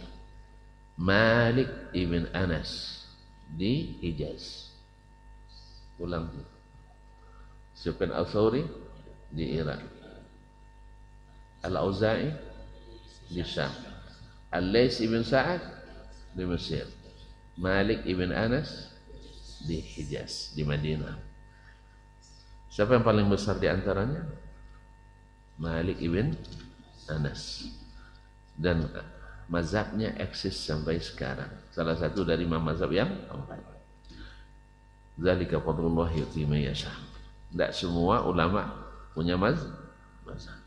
Malik ibn Anas di Hijaz. Ulang. Sufyan ats-Tsauri di Irak, Al-Auza'i di Syam, Al-Laits ibn Sa'ad di Mesir, Malik ibn Anas di Hijaz, di Madinah. Siapa yang paling besar di antaranya? Malik ibn Anas. Dan mazhabnya eksis sampai sekarang. Salah satu dari mazhab yang 4. Zalika fadlullah yu'ti man yasha. Tidak semua ulama punya mazhab,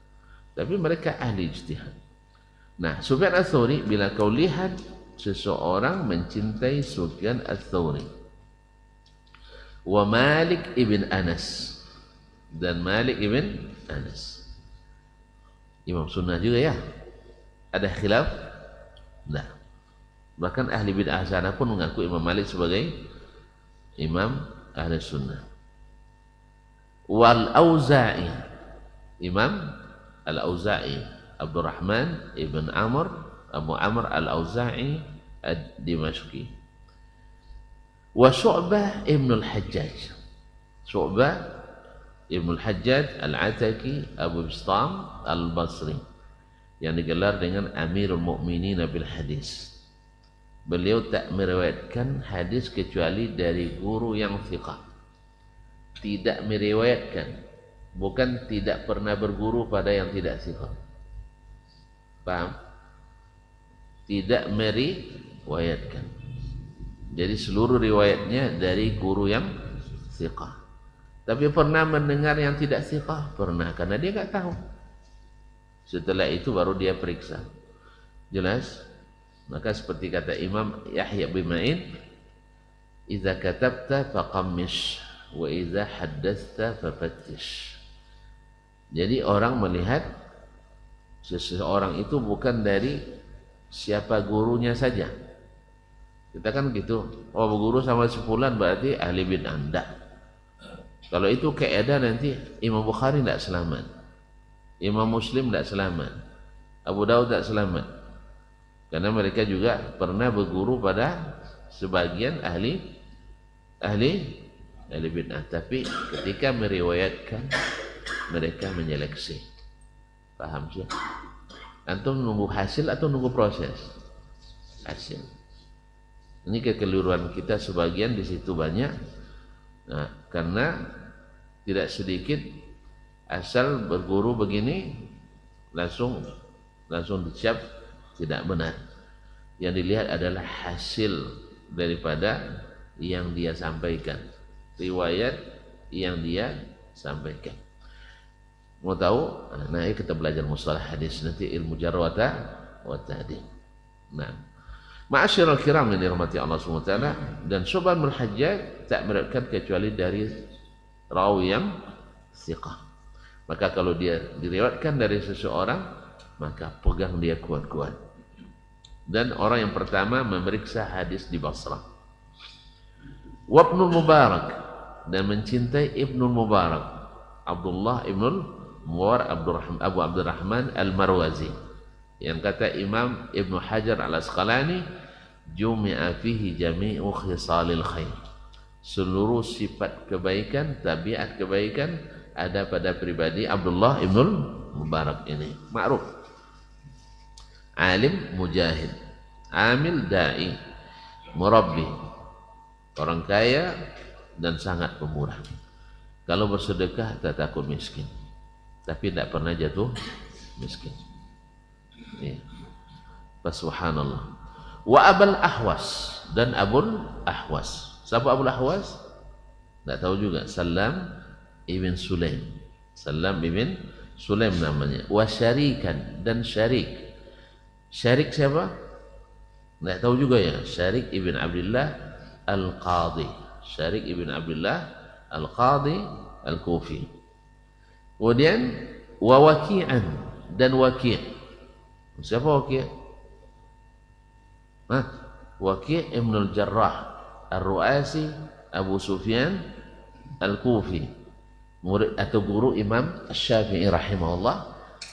tapi mereka ahli ijtihad. Nah, Sufyan ats-Tsauri, bila kau lihat seseorang mencintai Sufyan ats-Tsauri wa Malik ibn Anas, dan Malik ibn Anas, imam sunnah juga ya, ada khilaf? Nah, bahkan ahli bid'ah sana pun mengaku Imam Malik sebagai imam ahli sunnah. Wal Auza'i, Imam Al-Auza'i, Abdurrahman ibn Amr, Abu Amr Al-Auza'i Ad-Dimashqi. Wa Syu'bah ibn al-Hajjaj, Syu'bah ibn al-Hajjaj Al-Ataki Abu Bistam Al-Basri, yang digelar dengan Amirul Mukminin bil Hadis. Beliau tak meriwayatkan hadis kecuali dari guru yang thiqah. Tidak meriwayatkan, bukan tidak pernah berguru pada yang tidak thiqah. Paham? Tidak meriwayatkan. Jadi seluruh riwayatnya dari guru yang thiqah. Tapi pernah mendengar yang tidak thiqah? Pernah, karena dia enggak tahu. Setelah itu baru dia periksa. Jelas? Maka seperti kata Imam Yahya bin Ma'in, "Idza katabta faqammish." wa idza haddatsta fafattish. Jadi orang melihat seseorang itu bukan dari siapa gurunya saja. Kita kan gitu, oh guru sama sepulan berarti ahli bid'ah. Enggak. Kalau itu kaidah nanti Imam Bukhari tidak selamat, Imam Muslim tidak selamat, Abu Daud tidak selamat, karena mereka juga pernah berguru pada sebagian ahli bid'ah, tapi ketika meriwayatkan mereka menyeleksi. Paham sih? Antum nunggu hasil atau nunggu proses? Hasil. Ini kekeliruan kita sebagian di situ banyak. Nah, karena tidak sedikit asal berguru begini langsung dicap tidak benar. Yang dilihat adalah hasil daripada yang dia sampaikan, riwayat yang dia sampaikan. Mau tahu? Nah, kita belajar mustalah hadis nanti, ilmu jarh wa ta'dil. Nah, ma'asyiral kiram yang dirahmati Allah Subhanahu wa taala, dan Syu'bah bin Hajjaj tak meriwayatkan kecuali dari rawi yang thiqah. Maka kalau dia diriwayatkan dari seseorang, maka pegang dia kuat-kuat. Dan orang yang pertama memeriksa hadis di Basrah. Wa Ibnul Mubarak, dan mencintai Ibnul Mubarak, Abdullah Ibnul Mubarak Abu Abdurrahman Al-Marwazi, yang kata Imam Ibnu Hajar Al-Asqalani, jumi'a fihi jami'u khisalil khair. Seluruh sifat kebaikan, tabiat kebaikan ada pada pribadi Abdullah Ibnul Mubarak ini. Ma'ruf, alim mujahid, amil da'i, murabbi, orang kaya dan sangat pemurah. Kalau bersedekah tak takut miskin, tapi tidak pernah jatuh miskin. Ya. Subhanallah. Wa Abul Ahwas, dan Abul Ahwas. Siapa Abul Ahwas? Tidak tahu juga. Salam ibn Sulaim. Salam ibn Sulaim namanya. Wa Syarikan, dan Syarik. Syarik siapa? Tidak tahu juga ya. Syarik ibn Abdullah Al-Qadhi. Syarik ibn Abdullah Al-Qadhi Al-Kufi. Kemudian wa Waki'an, dan Waki'. Siapa Waki'? Waki' ibn al-Jarrah Ar-Ru'asi Abu Sufyan Al-Kufi, murid atau guru Imam Asy-Syafi'i rahimahullah,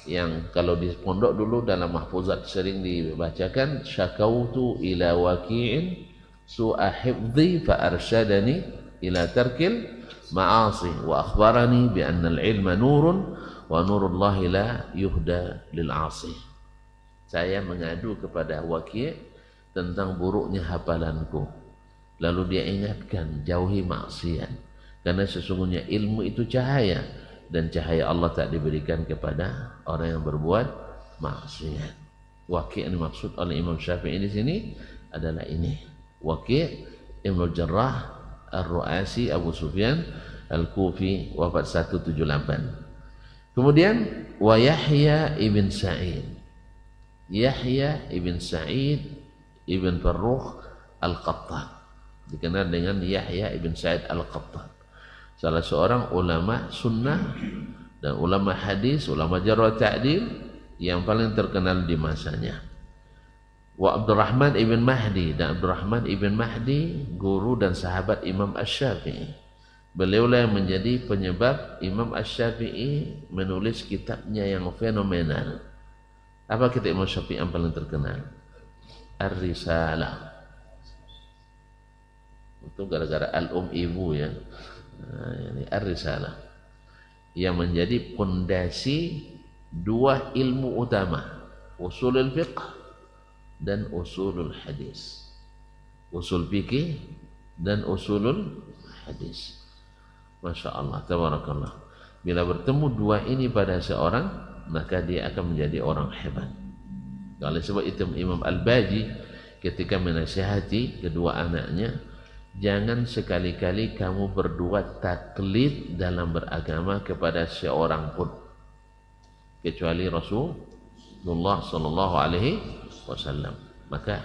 yang kalau di pondok dulu dalam mahfuzat sering dibacakan, syakautu ila Waki'in su'a hifdhi fa arsyadani ila tarkil ma'asi wa akhbarani bi anna al-ilma nurun wa nurullahi la yuhda lil 'asi. Saya mengadu kepada Waki' tentang buruknya hafalanku, lalu dia ingatkan jauhi maksiat, karena sesungguhnya ilmu itu cahaya, dan cahaya Allah tak diberikan kepada orang yang berbuat maksiat. Waki' yang dimaksud oleh Imam Syafi'i di sini adalah ini, Waki' Ibnul Jarrah Ar-Ru'asi Abu Sufyan Al-Kufi, wafat 178. Kemudian wa Yahya ibn Sa'id, Yahya ibn Sa'id ibn Farrukh Al-Qattan, dikenal dengan Yahya ibn Sa'id Al-Qattan, salah seorang ulama sunnah dan ulama hadis, ulama jarh wa ta'dil yang paling terkenal di masanya. Wa Abdurrahman ibn Mahdi, dan Abdurrahman ibn Mahdi guru dan sahabat Imam Asy-Syafi'i. Beliaulah yang menjadi penyebab Imam Asy-Syafi'i menulis kitabnya yang fenomenal. Apa kitab Imam Syafi'i yang paling terkenal? Ar-Risalah. Itu gara-gara ibu ya. Nah, ini Ar-Risalah yang menjadi pondasi dua ilmu utama, usulul fiqh dan usulul hadis. Usul fikih dan usulul hadis. Masya Allah, tabarakallah. Bila bertemu dua ini pada seorang, maka dia akan menjadi orang hebat. Oleh sebab itu Imam Al-Baji ketika menasihati kedua anaknya, jangan sekali-kali kamu berbuat taklid dalam beragama kepada seorang pun, kecuali Rasulullah sallallahu alaihi wasallam. Maka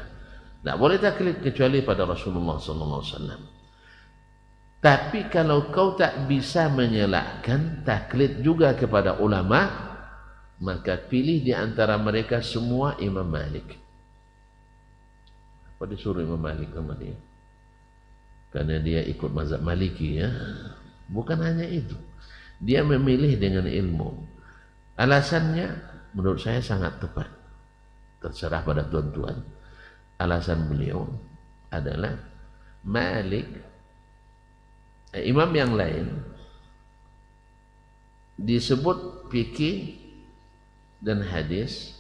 tidak boleh taklid kecuali pada Rasulullah sallallahu alaihi wasallam. Tapi kalau kau tak bisa menyelakkan taklid juga kepada ulama, maka pilih di antara mereka semua Imam Malik. Apa disuruh Imam Malik sama dia? Karena dia ikut mazhab Maliki ya. Bukan hanya itu. Dia memilih dengan ilmu. Alasannya menurut saya sangat tepat. Terserah pada tuan-tuan. Alasan beliau adalah Malik, imam yang lain disebut fikih dan hadis,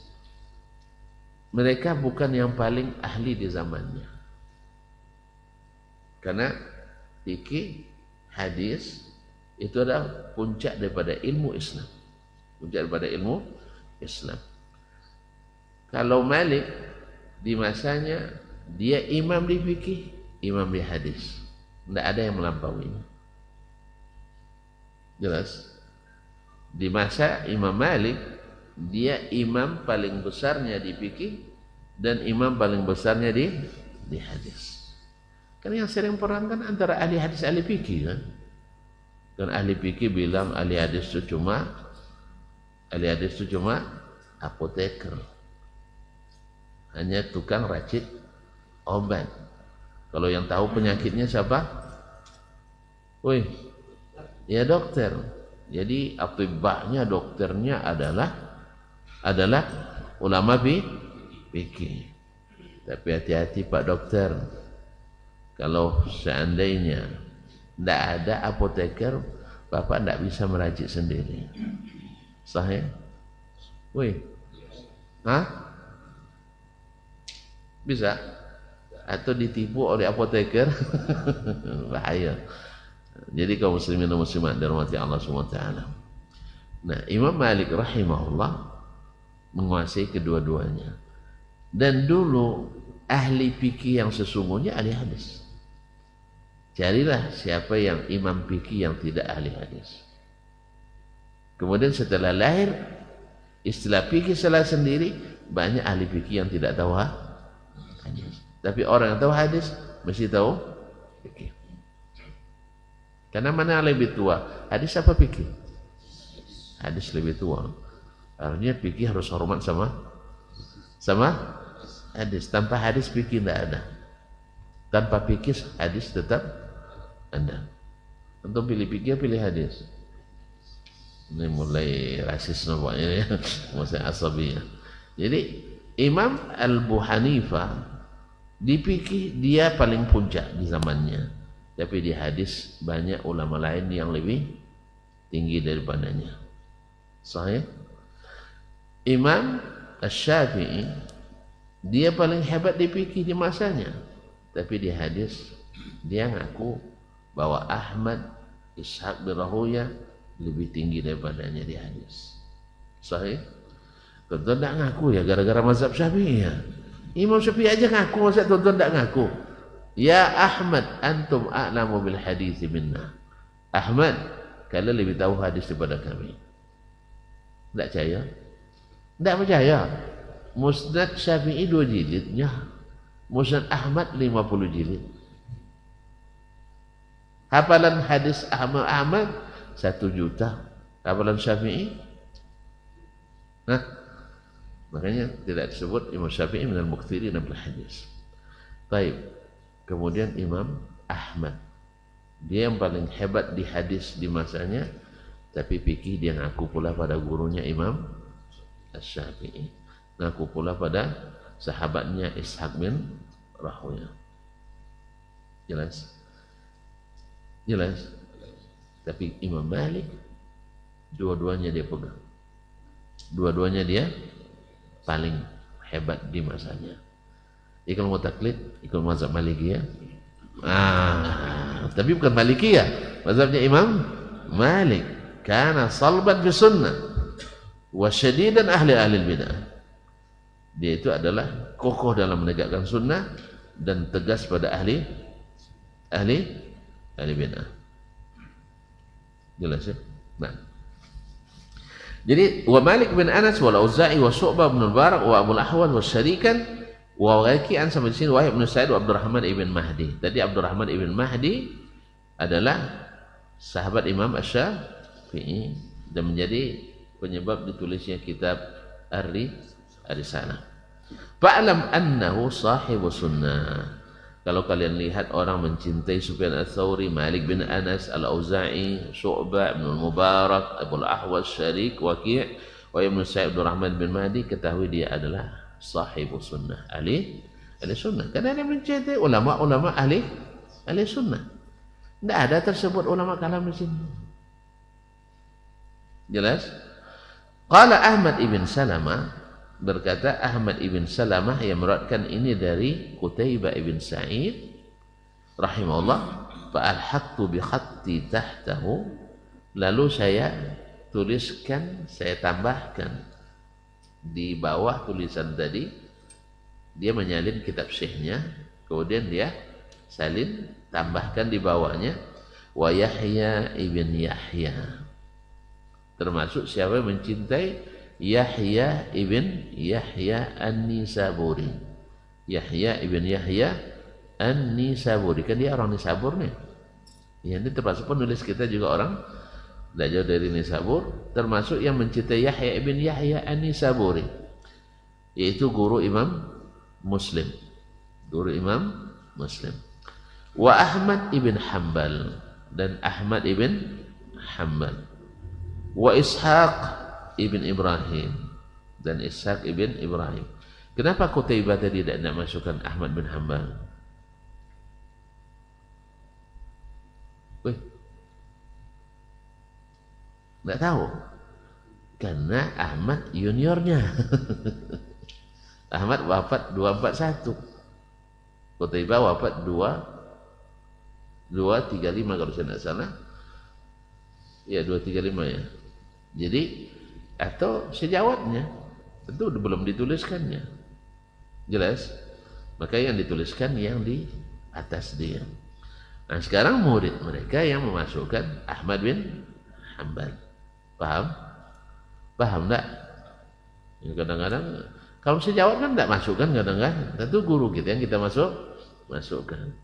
mereka bukan yang paling ahli di zamannya. Karena fikih, hadis itu adalah puncak daripada ilmu Islam. Puncak daripada ilmu Islam. Kalau Malik di masanya dia imam di fikih, imam di hadis. Tidak ada yang melampauinya. Jelas? Di masa Imam Malik, dia imam paling besarnya di fikih dan imam paling besarnya di hadis. Karena yang sering perang kan antara ahli hadis ahli fikih kan. Dan ahli fikih bilang ahli hadis itu cuma apoteker. Hanya tukang racik obat. Kalau yang tahu penyakitnya siapa? Woi, ya dokter. Jadi atibanya, dokternya adalah ulama fikih. Tapi hati-hati Pak Dokter. Kalau seandainya tidak ada apoteker, Bapak tidak bisa meracik sendiri. Sahih? Woi, hah? Bisa? Atau ditipu oleh apoteker? Bahaya. Jadi kaum muslimin dan muslimat dirahmati Allah SWT. Nah, Imam Malik rahimahullah menguasai kedua-duanya. Dan dulu ahli fikih yang sesungguhnya ahli hadis. Carilah siapa yang imam fikih yang tidak ahli hadis. Kemudian setelah lahir istilah fikih salah sendiri, banyak ahli fikih yang tidak tahu hadis. Tapi orang yang tahu hadis mesti tahu fikih. Karena mana yang lebih tua? Hadis apa fikih? Hadis lebih tua. Artinya fikih harus hormat sama hadis. Tanpa hadis fikih tidak ada. Tanpa fikih hadis tetap ada. Untuk pilih fikih pilih hadis. Ini mulai rasis nampaknya ya. Mulai asabi ya. Jadi Imam Abu Hanifah di fikih dia paling puncak di zamannya, tapi di hadis banyak ulama lain yang lebih tinggi daripadanya. Sahih? Imam Asy-Syafi'i dia paling hebat di fikih di masanya, tapi di hadis dia ngaku bahwa Ahmad Ishaq bin Rahuya lebih tinggi daripadanya di hadis. Sahih? Tentu tidak ngaku ya gara-gara mazhab Syafi'i ya. Imam Syafi'i aja ngaku, masa tuan-tuan tidak ngaku? Ya Ahmad, antum a'lamu bil hadis minna. Ahmad, kalian lebih tahu hadis daripada kami. Tidak percaya? Tidak percaya. Musnad Syafi'i 2 jilidnya, Musnad Ahmad 50 jilid. Hafalan hadis Ahmad 1 juta. Hafalan Syafi'i? Nah, makanya tidak disebut Imam Syafi'i minal mukthirin bil hadis. Baik. Kemudian Imam Ahmad. Dia yang paling hebat di hadis di masanya, tapi fikih dia ngaku pula pada gurunya Imam Asy-Syafi'i. Ngaku pula pada sahabatnya Ishaq bin Rahuya. Jelas? Jelas? Tapi Imam Malik dua-duanya dia pegang. Dua-duanya dia paling hebat di masanya. Ikut mau taklid, ikut mazhab Malikiyah. Tapi bukan Malikiyah, mazhabnya Imam Malik. Kana salban fi sunnah wa syadidan ahli bidah. Dia itu adalah kokoh dalam menegakkan sunnah dan tegas pada ahli bidah. Jelas ya? Nah. Jadi wa Malik bin Anas wal Auza'i wa Syu'bah bin Mubarak wa Abu al-Ahwas wa Syarikan wa waqi'an sampai di sini Wahib bin Sa'id wa Abdurrahman ibn Mahdi. Tadi Abdurrahman ibn Mahdi adalah sahabat Imam Asy-Syafi'i dan menjadi penyebab ditulisnya kitab Ar-Risalah. Fa'lam annahu sahibu sunnah. Kalau kalian lihat orang mencintai Sufyan Ats-Tsauri, Malik bin Anas, Al-Auza'i, Syu'bah, Ibnu Mubarak, Abu Al-Ahwas, Syariq, Waqi' wa Ibnu Sa'id bin Rahman bin Mahdi, ketahui dia adalah sahibu sunnah, ahli sunnah. Karena dia mencintai ulama-ulama ahli sunnah. Tidak ada tersebut ulama kalam di sini. Jelas? Qala Ahmad ibn Salamah, berkata Ahmad ibn Salamah yang meriwayatkan ini dari Qutaibah ibn Sa'id rahimahullah, fa alhaqtu bi khatti tahtahu, lalu saya tuliskan, saya tambahkan di bawah tulisan tadi, dia menyalin kitab syekhnya, kemudian dia salin tambahkan di bawahnya wa Yahya ibn Yahya, termasuk siapa yang mencintai Yahya ibn Yahya An-Nisaburi. Yahya ibn Yahya An-Nisaburi, kan dia orang Nisabur nih. Ya, ini termasuk penulis kita juga orang belajar dari Nisabur, termasuk yang mencintai Yahya ibn Yahya An-Nisaburi, yaitu guru Imam Muslim. Guru Imam Muslim. Wa Ahmad ibn Hanbal, dan Ahmad ibn Hanbal. Wa Ishaq ibn Ibrahim, dan Ishaq ibn Ibrahim. Kenapa Qutaibah tadi tidak masukkan Ahmad bin Hanbal? Tidak tahu. Karena Ahmad juniornya. Ahmad wafat 241. Qutaibah wafat 235 kalau saya tidak salah. Ya 235 ya. Jadi atau sejawatnya tentu belum dituliskannya. Jelas? Maka yang dituliskan yang di atas dia. Nah sekarang murid mereka yang memasukkan Ahmad bin Hanbal. Paham? Paham enggak? Kadang-kadang kalau sejawat kan enggak masukkan, kadang-kadang tentu guru kita yang kita masukkan.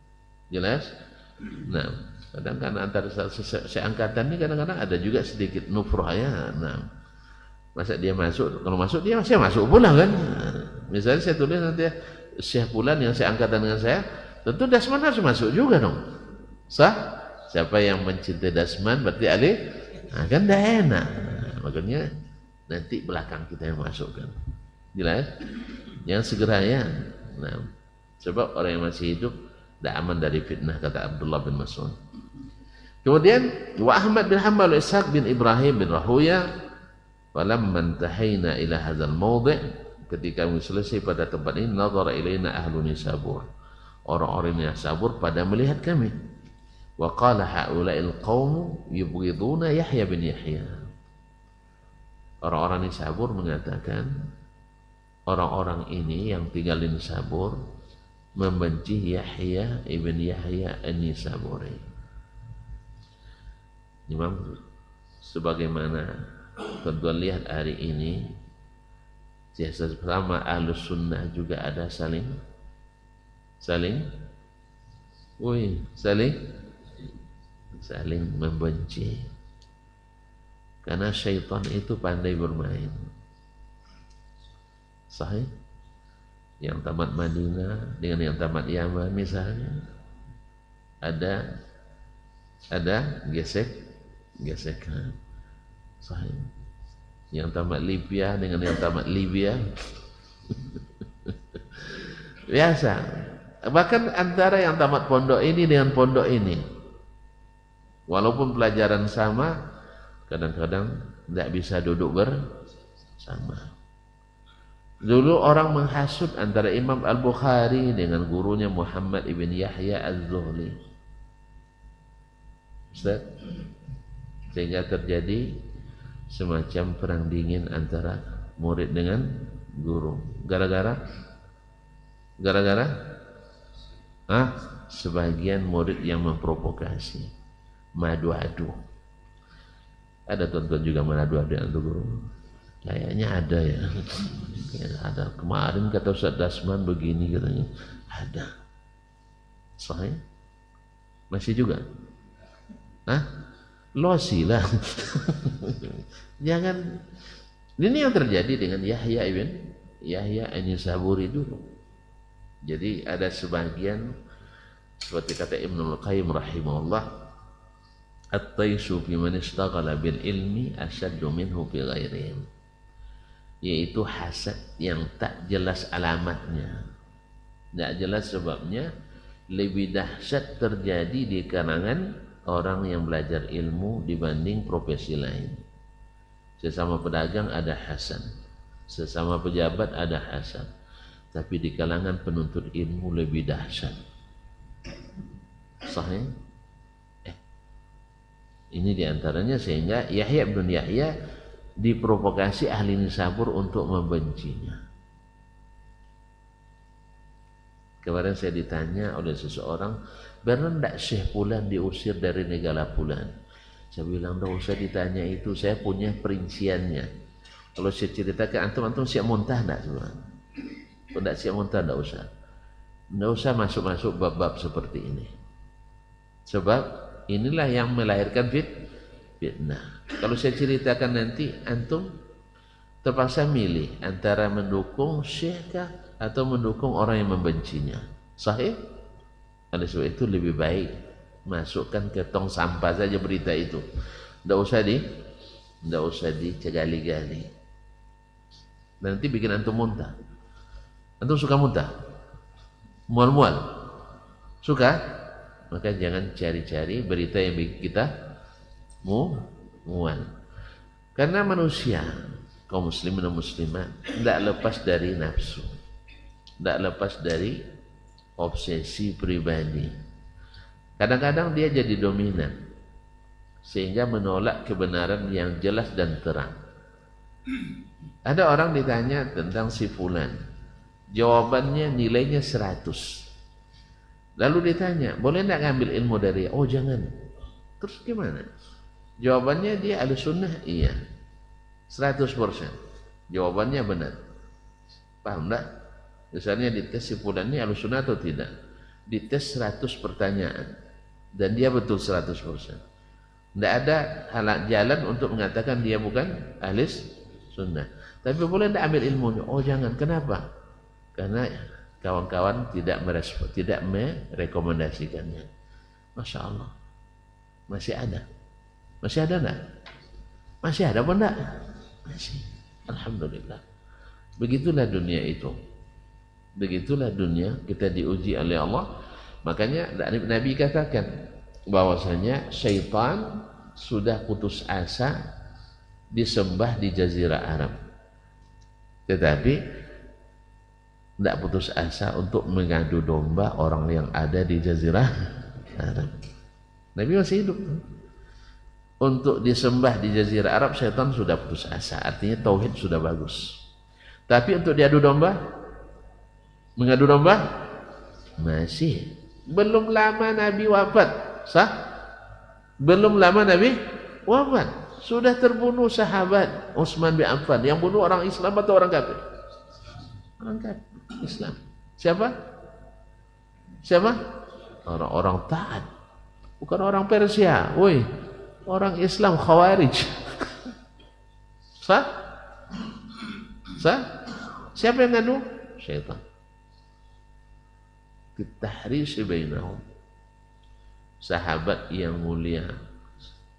Jelas? Nah, kadang-kadang antara seangkatan ini kadang-kadang ada juga sedikit nufrah ya. Nah, masa dia masuk, kalau masuk dia masih masuk pula kan. Misalnya saya tulis nanti Syekh Fulan yang seangkatan dengan saya, tentu Dasman harus masuk juga dong. Sah? Siapa yang mencintai Dasman berarti Ali? Nah, kan tidak enak. Nah, makanya nanti belakang kita yang masukkan. Jelas? Yang segera ya. Nah, sebab orang yang masih hidup tidak aman dari fitnah, kata Abdullah bin Mas'ud. Kemudian wa Ahmad bin Hanbal, Ishaq bin Ibrahim bin Rahuya, falamma intahayna ila hadzal mawdi', ketika kami selesai pada tempat ini, nazara ilaina ahlu Nisabur, orang-orang Nisabur pada melihat kami. Wa qala haula'il qaum yubghiduna Yahya bin Yahya. Orang-orang Nisabur mengatakan, orang-orang ini yang tinggal di Nisabur membenci Yahya ibn Yahya An-Nisaburi. Memang sebagaimana tuan-tuan lihat hari ini, sesama Ahlus Sunnah juga ada saling membenci. Karena syaitan itu pandai bermain. Sahih? Yang tamat Madinah dengan yang tamat Yaman misalnya, ada gesekan. Sahih. Yang tamat Libya dengan yang tamat Libya. Biasa. Bahkan antara yang tamat pondok ini dengan pondok ini, walaupun pelajaran sama, kadang-kadang tidak bisa duduk bersama. Dulu orang menghasut antara Imam Al-Bukhari dengan gurunya Muhammad ibn Yahya Az-Zuhli. Ustaz, sehingga terjadi semacam perang dingin antara murid dengan guru. Gara-gara sebagian murid yang memprovokasi, madu-adu. Ada tuan-tuan juga mengadu-adu dengan guru. Kayaknya ada ya. Ada. Kemarin kata Ustaz Dasman begini katanya. Ada. Sahih? Masih juga? Hah? Losi lah. Jangan. Ini yang terjadi dengan Yahya An-Nisaburi dulu. Jadi ada sebagian seperti kata Ibnul Qayyim rahimahullah, at-taisu fi man ishtaghala bil ilmi asyaddu minhu fi ghairihim, yaitu hasad yang tak jelas alamatnya, tak jelas sebabnya, lebih dahsyat terjadi di kalangan orang yang belajar ilmu dibanding profesi lain. Sesama pedagang ada hasad, sesama pejabat ada hasad, tapi di kalangan penuntut ilmu lebih dahsyat. Sahih? Ini diantaranya sehingga Yahya bin Yahya diprovokasi ahli Nisabur untuk membencinya. Kemarin saya ditanya oleh seseorang, benar tidak Syekh Fulan diusir dari negara Fulan? Saya bilang, tidak usah ditanya itu, saya punya perinciannya. Kalau saya ceritakan, antum siap muntah tidak? Kalau tidak siap muntah, tidak usah. Tidak usah masuk-masuk bab-bab seperti ini. Sebab inilah yang melahirkan fitnah. Kalau saya ceritakan nanti, antum terpaksa milih antara mendukung Syekh atau mendukung orang yang membencinya. Sahih? Oleh sebab itu lebih baik masukkan ke tong sampah saja berita itu. Tidak usah dicegali-gali. Nanti bikin antum muntah. Antum suka muntah? Mual-mual? Suka? Maka jangan cari-cari berita yang bikin kita mual. Karena manusia, kaum muslimin dan muslimat, tidak lepas dari nafsu, tidak lepas dari obsesi pribadi. Kadang-kadang dia jadi dominan sehingga menolak kebenaran yang jelas dan terang. Ada orang ditanya tentang si fulan, jawabannya nilainya 100. Lalu ditanya, boleh tidak ngambil ilmu dari dia? Oh jangan. Terus gimana? Jawabannya dia ahli sunnah? Iya, 100%. Jawabannya benar. Paham tak? Misalnya dites si fulan ini ahli sunnah atau tidak? Dites 100 pertanyaan dan dia betul 100%. Tidak ada jalan untuk mengatakan dia bukan ahli sunnah. Tapi boleh tidak ambil ilmunya? Oh jangan. Kenapa? Karena kawan-kawan tidak merekomendasikannya. Masya Allah. Masih ada enggak? Masih ada apa enggak? Masih. Alhamdulillah. Begitulah dunia itu. Begitulah dunia, kita diuji oleh Allah. Makanya Nabi katakan bahwasanya syaitan sudah putus asa disembah di Jazirah Arab, tetapi tidak putus asa untuk mengadu domba orang yang ada di Jazirah Arab. Nabi masih hidup. Untuk disembah di Jazirah Arab, syaitan sudah putus asa. Artinya tauhid sudah bagus. Tapi untuk diadu domba, mengadu domba, masih. Belum lama Nabi wafat. Sah? Belum lama Nabi wafat. Sudah terbunuh sahabat Utsman bin Affan. Yang bunuh orang Islam atau orang kafir? Orang kafir. Islam. Siapa? Orang-orang taat. Bukan orang Persia. Woi, orang Islam Khawarij. Sah? Siapa yang nganu? Syaitan. Fitahrisi bainahum. Sahabat yang mulia,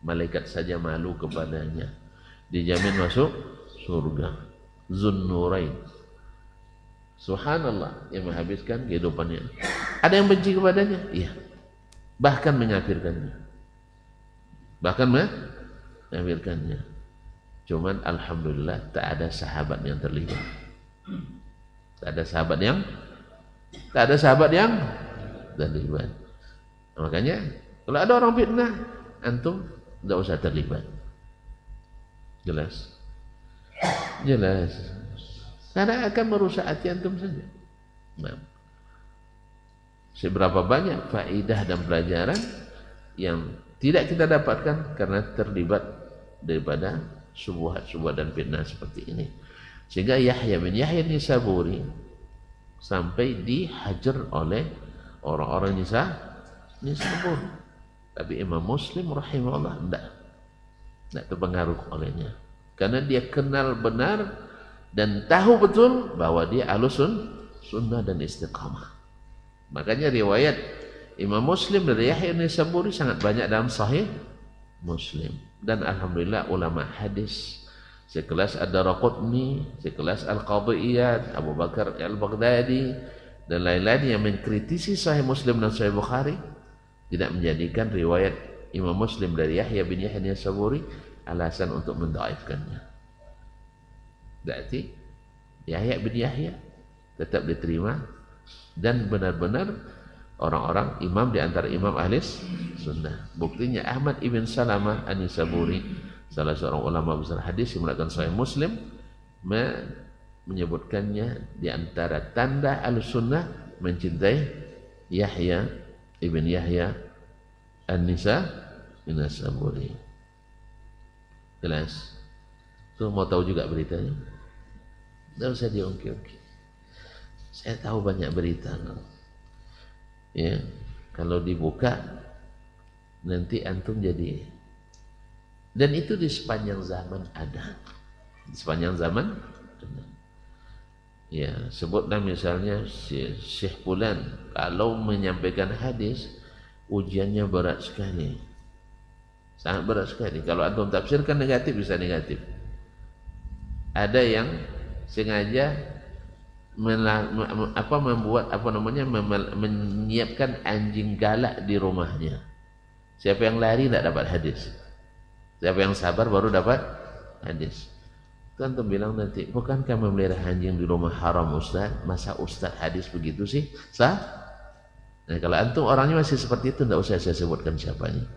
malaikat saja malu kepadanya, dijamin masuk surga. Zunnurain. Subhanallah, yang menghabiskan kehidupannya. Ada yang benci kepadanya? Iya. Bahkan mengkafirkannya. Cuman alhamdulillah tak ada sahabat yang terlibat. Tak ada sahabat yang terlibat. Makanya kalau ada orang fitnah, antum tidak usah terlibat. Jelas. Karena akan merusak hati antum saja. Nah, seberapa banyak faedah dan pelajaran yang tidak kita dapatkan karena terlibat daripada syubhat dan fitnah seperti ini. Sehingga Yahya bin Yahya Nisaburi sampai dihajar oleh orang-orang Nisabur. Tapi Imam Muslim rahimahullah tidak terpengaruh olehnya, karena dia kenal benar dan tahu betul bahwa dia ahlus sunnah dan istiqamah. Makanya riwayat Imam Muslim dari Yahya bin Saburi sangat banyak dalam Sahih Muslim. Dan alhamdulillah ulama hadis sekelas Ad-Daraqutni, sekelas Al-Qadhi Iyad, Abu Bakar Al-Baghdadi dan lain-lain yang mengkritisi Sahih Muslim dan Sahih Bukhari tidak menjadikan riwayat Imam Muslim dari Yahya bin Saburi alasan untuk mendhaifkannya. Berarti Yahya bin Yahya tetap diterima dan benar-benar orang-orang imam di antara imam ahli sunnah. Buktinya Ahmad ibn Salamah An-Nisaburi, salah seorang ulama besar hadis yang melakukan Sahih Muslim, menyebutkannya di antara tanda ahli sunnah mencintai Yahya ibn Yahya An-Nisaburi. Jelas? Tuh mau tahu juga beritanya? Tidak usah diungkit-ungkit. Saya tahu banyak berita. Ya, kalau dibuka nanti antum jadi. Dan itu di sepanjang zaman ada. Di sepanjang zaman ada. Ya, sebutlah misalnya Syekh Fulan kalau menyampaikan hadis ujiannya berat sekali. Sangat berat sekali. Kalau antum tafsirkan negatif bisa negatif. Ada yang sengaja menyiapkan anjing galak di rumahnya. Siapa yang lari tidak dapat hadis. Siapa yang sabar baru dapat hadis. Kan tuh bilang nanti, bukankah memelihara anjing di rumah haram Ustaz? Masa Ustaz hadis begitu sih? Sah? Nah, kalau antum orangnya masih seperti itu, tidak usah saya sebutkan siapanya.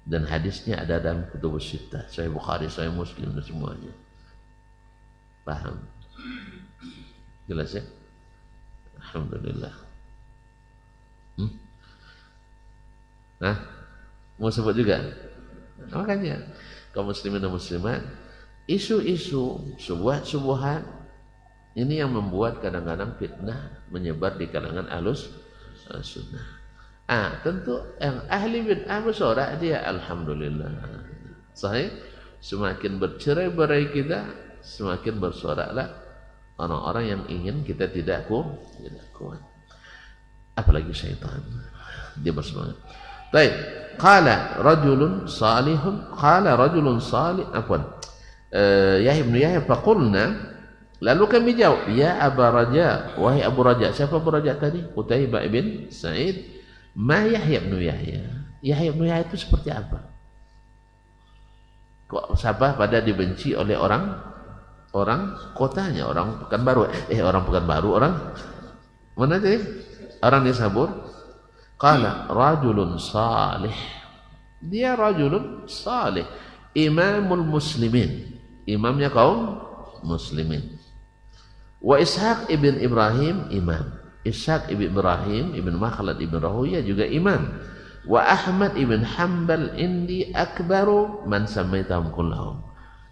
Dan hadisnya ada dalam Kutubus Sittah, Sahih Bukhari, Sahih Muslim dan semuanya. Paham? Jelas ya? Alhamdulillah. Nah, mau sebut juga? Makanya kaum muslimin dan muslimat, isu-isu subuhat ini yang membuat kadang-kadang fitnah menyebar di kalangan ahlus sunnah. Tentu yang ahli bid'ah bersorak dia alhamdulillah. Sahih, semakin bercerai-berai kita, semakin bersoraklah orang-orang yang ingin kita tidak kuat. Apalagi syaitan, dia bersemangat. Baik, qala rajulun salihun, Yahya bin Yahya faqulna, lalu kami jawab, ya Abu Raja, wahai Abu Raja. Siapa Abu Raja tadi? Qutaibah bin Sa'id. Ma Yahya bin Yahya. Yahya bin Yahya itu seperti apa? Kok Sabah pada dibenci oleh orang kotanya, orang Pekanbaru. Orang Pekanbaru, orang mana tadi? Orang Nisabur. Qala rajulun salih. Dia rajulun salih, imamul muslimin, imamnya kaum muslimin. Wa Ishaq ibn Ibrahim imam. Ishaq ibn Ibrahim ibn Makhlad ibn Rahuya juga imam. Wa Ahmad ibn Hanbal indi akbaru man samaitahum kullahum.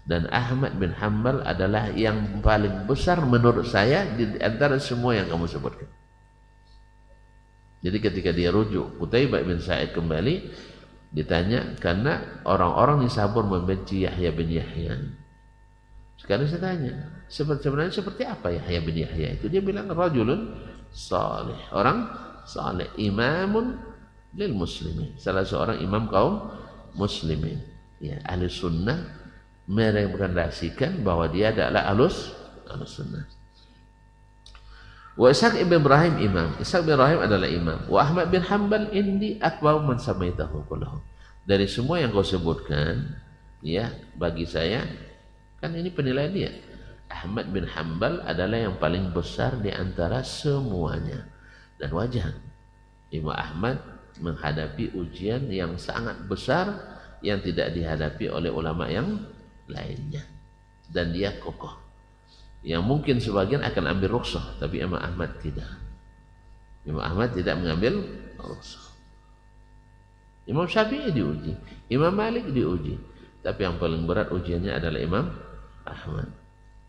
Dan Ahmad bin Hanbal adalah yang paling besar menurut saya di antara semua yang kamu sebutkan. Jadi ketika dia rujuk Qutaibah bin Sa'id kembali, ditanya karena orang-orang Nisabur membenci Yahya bin Yahya. Sekarang saya tanya, sebenarnya seperti apa Yahya bin Yahya itu? Dia bilang rajulun salih, orang salih, imamun lil muslimin, salah seorang imam kaum muslimin. Ya, ahli sunnah merekomendasikan bahwa dia adalah ahlus sunnah. Wa Ishaq ibn Ibrahim imam. Ishaq bin Ibrahim adalah imam. Wa Ahmad bin Hanbal indi akbar man samaitahu kullahu. Dari semua yang kau sebutkan, ya, bagi saya kan ini penilaian dia. Ahmad bin Hanbal adalah yang paling besar di antara semuanya. Dan wajar Imam Ahmad menghadapi ujian yang sangat besar yang tidak dihadapi oleh ulama yang lainnya. Dan dia kokoh. Yang mungkin sebagian akan ambil rukhsah, tapi Imam Ahmad tidak. Imam Ahmad tidak mengambil rukhsah. Imam Syafi'i diuji, Imam Malik diuji, tapi yang paling berat ujiannya adalah Imam Ahmad.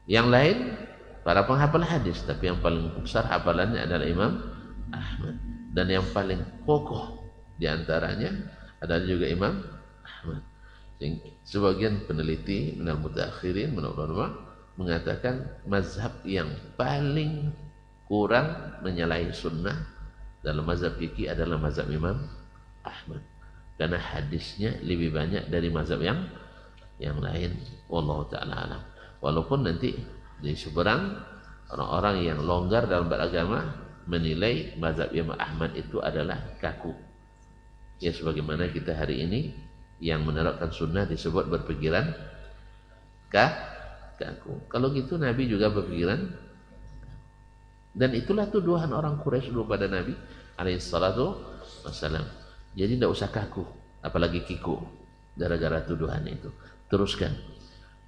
Yang lain para penghafal hadis, tapi yang paling besar hafalannya adalah Imam Ahmad. Dan yang paling kokoh di antaranya ada juga Imam Ahmad. Sebagian peneliti minal mutaakhirin mengatakan mazhab yang paling kurang menyalahi sunnah dalam mazhab fikih adalah mazhab Imam Ahmad, karena hadisnya lebih banyak dari mazhab yang lain. Wallahu ta'ala alam. Walaupun nanti di seberang orang-orang yang longgar dalam beragama menilai mazhab Imam Ahmad itu adalah kaku. Ya sebagaimana kita hari ini yang menerapkan sunnah disebut berpikiran kaku. Kalau gitu Nabi juga berpikiran, dan itulah tuduhan orang Quraisy dulu pada Nabi alaihissalatu wassalam. Jadi tidak usah kaku, apalagi kiku gara-gara tuduhan itu. Teruskan,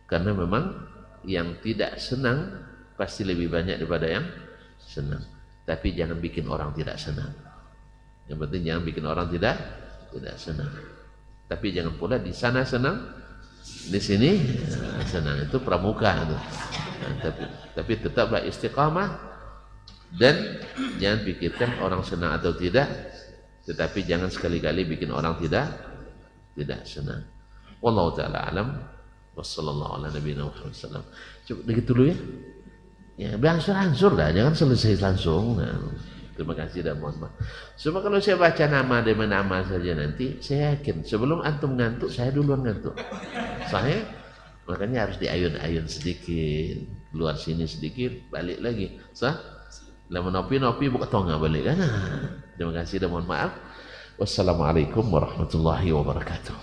karena memang yang tidak senang pasti lebih banyak daripada yang senang. Tapi jangan bikin orang tidak senang. Yang penting jangan bikin orang tidak senang. Tapi jangan pula di sana senang, di sini senang. Itu pramuka itu. Tapi tetaplah istiqamah, dan jangan pikirkan orang senang atau tidak, tetapi jangan sekali-kali bikin orang tidak senang. Wallahu ta'ala alam. Wassallallahu ala nabiyina Muhammad sallam. Coba begitu dulu ya. Ya berangsur-angsur lah, jangan selesai langsung. Nah, terima kasih dan mohon maaf. Sebab kalau saya baca nama demi nama saja nanti, saya yakin sebelum antum ngantuk, saya duluan ngantuk. Saya makanya harus diayun-ayun sedikit, keluar sini sedikit, balik lagi. Lama nopi buka tonga balik kan. Terima kasih dan mohon maaf. Wassalamualaikum warahmatullahi wabarakatuh.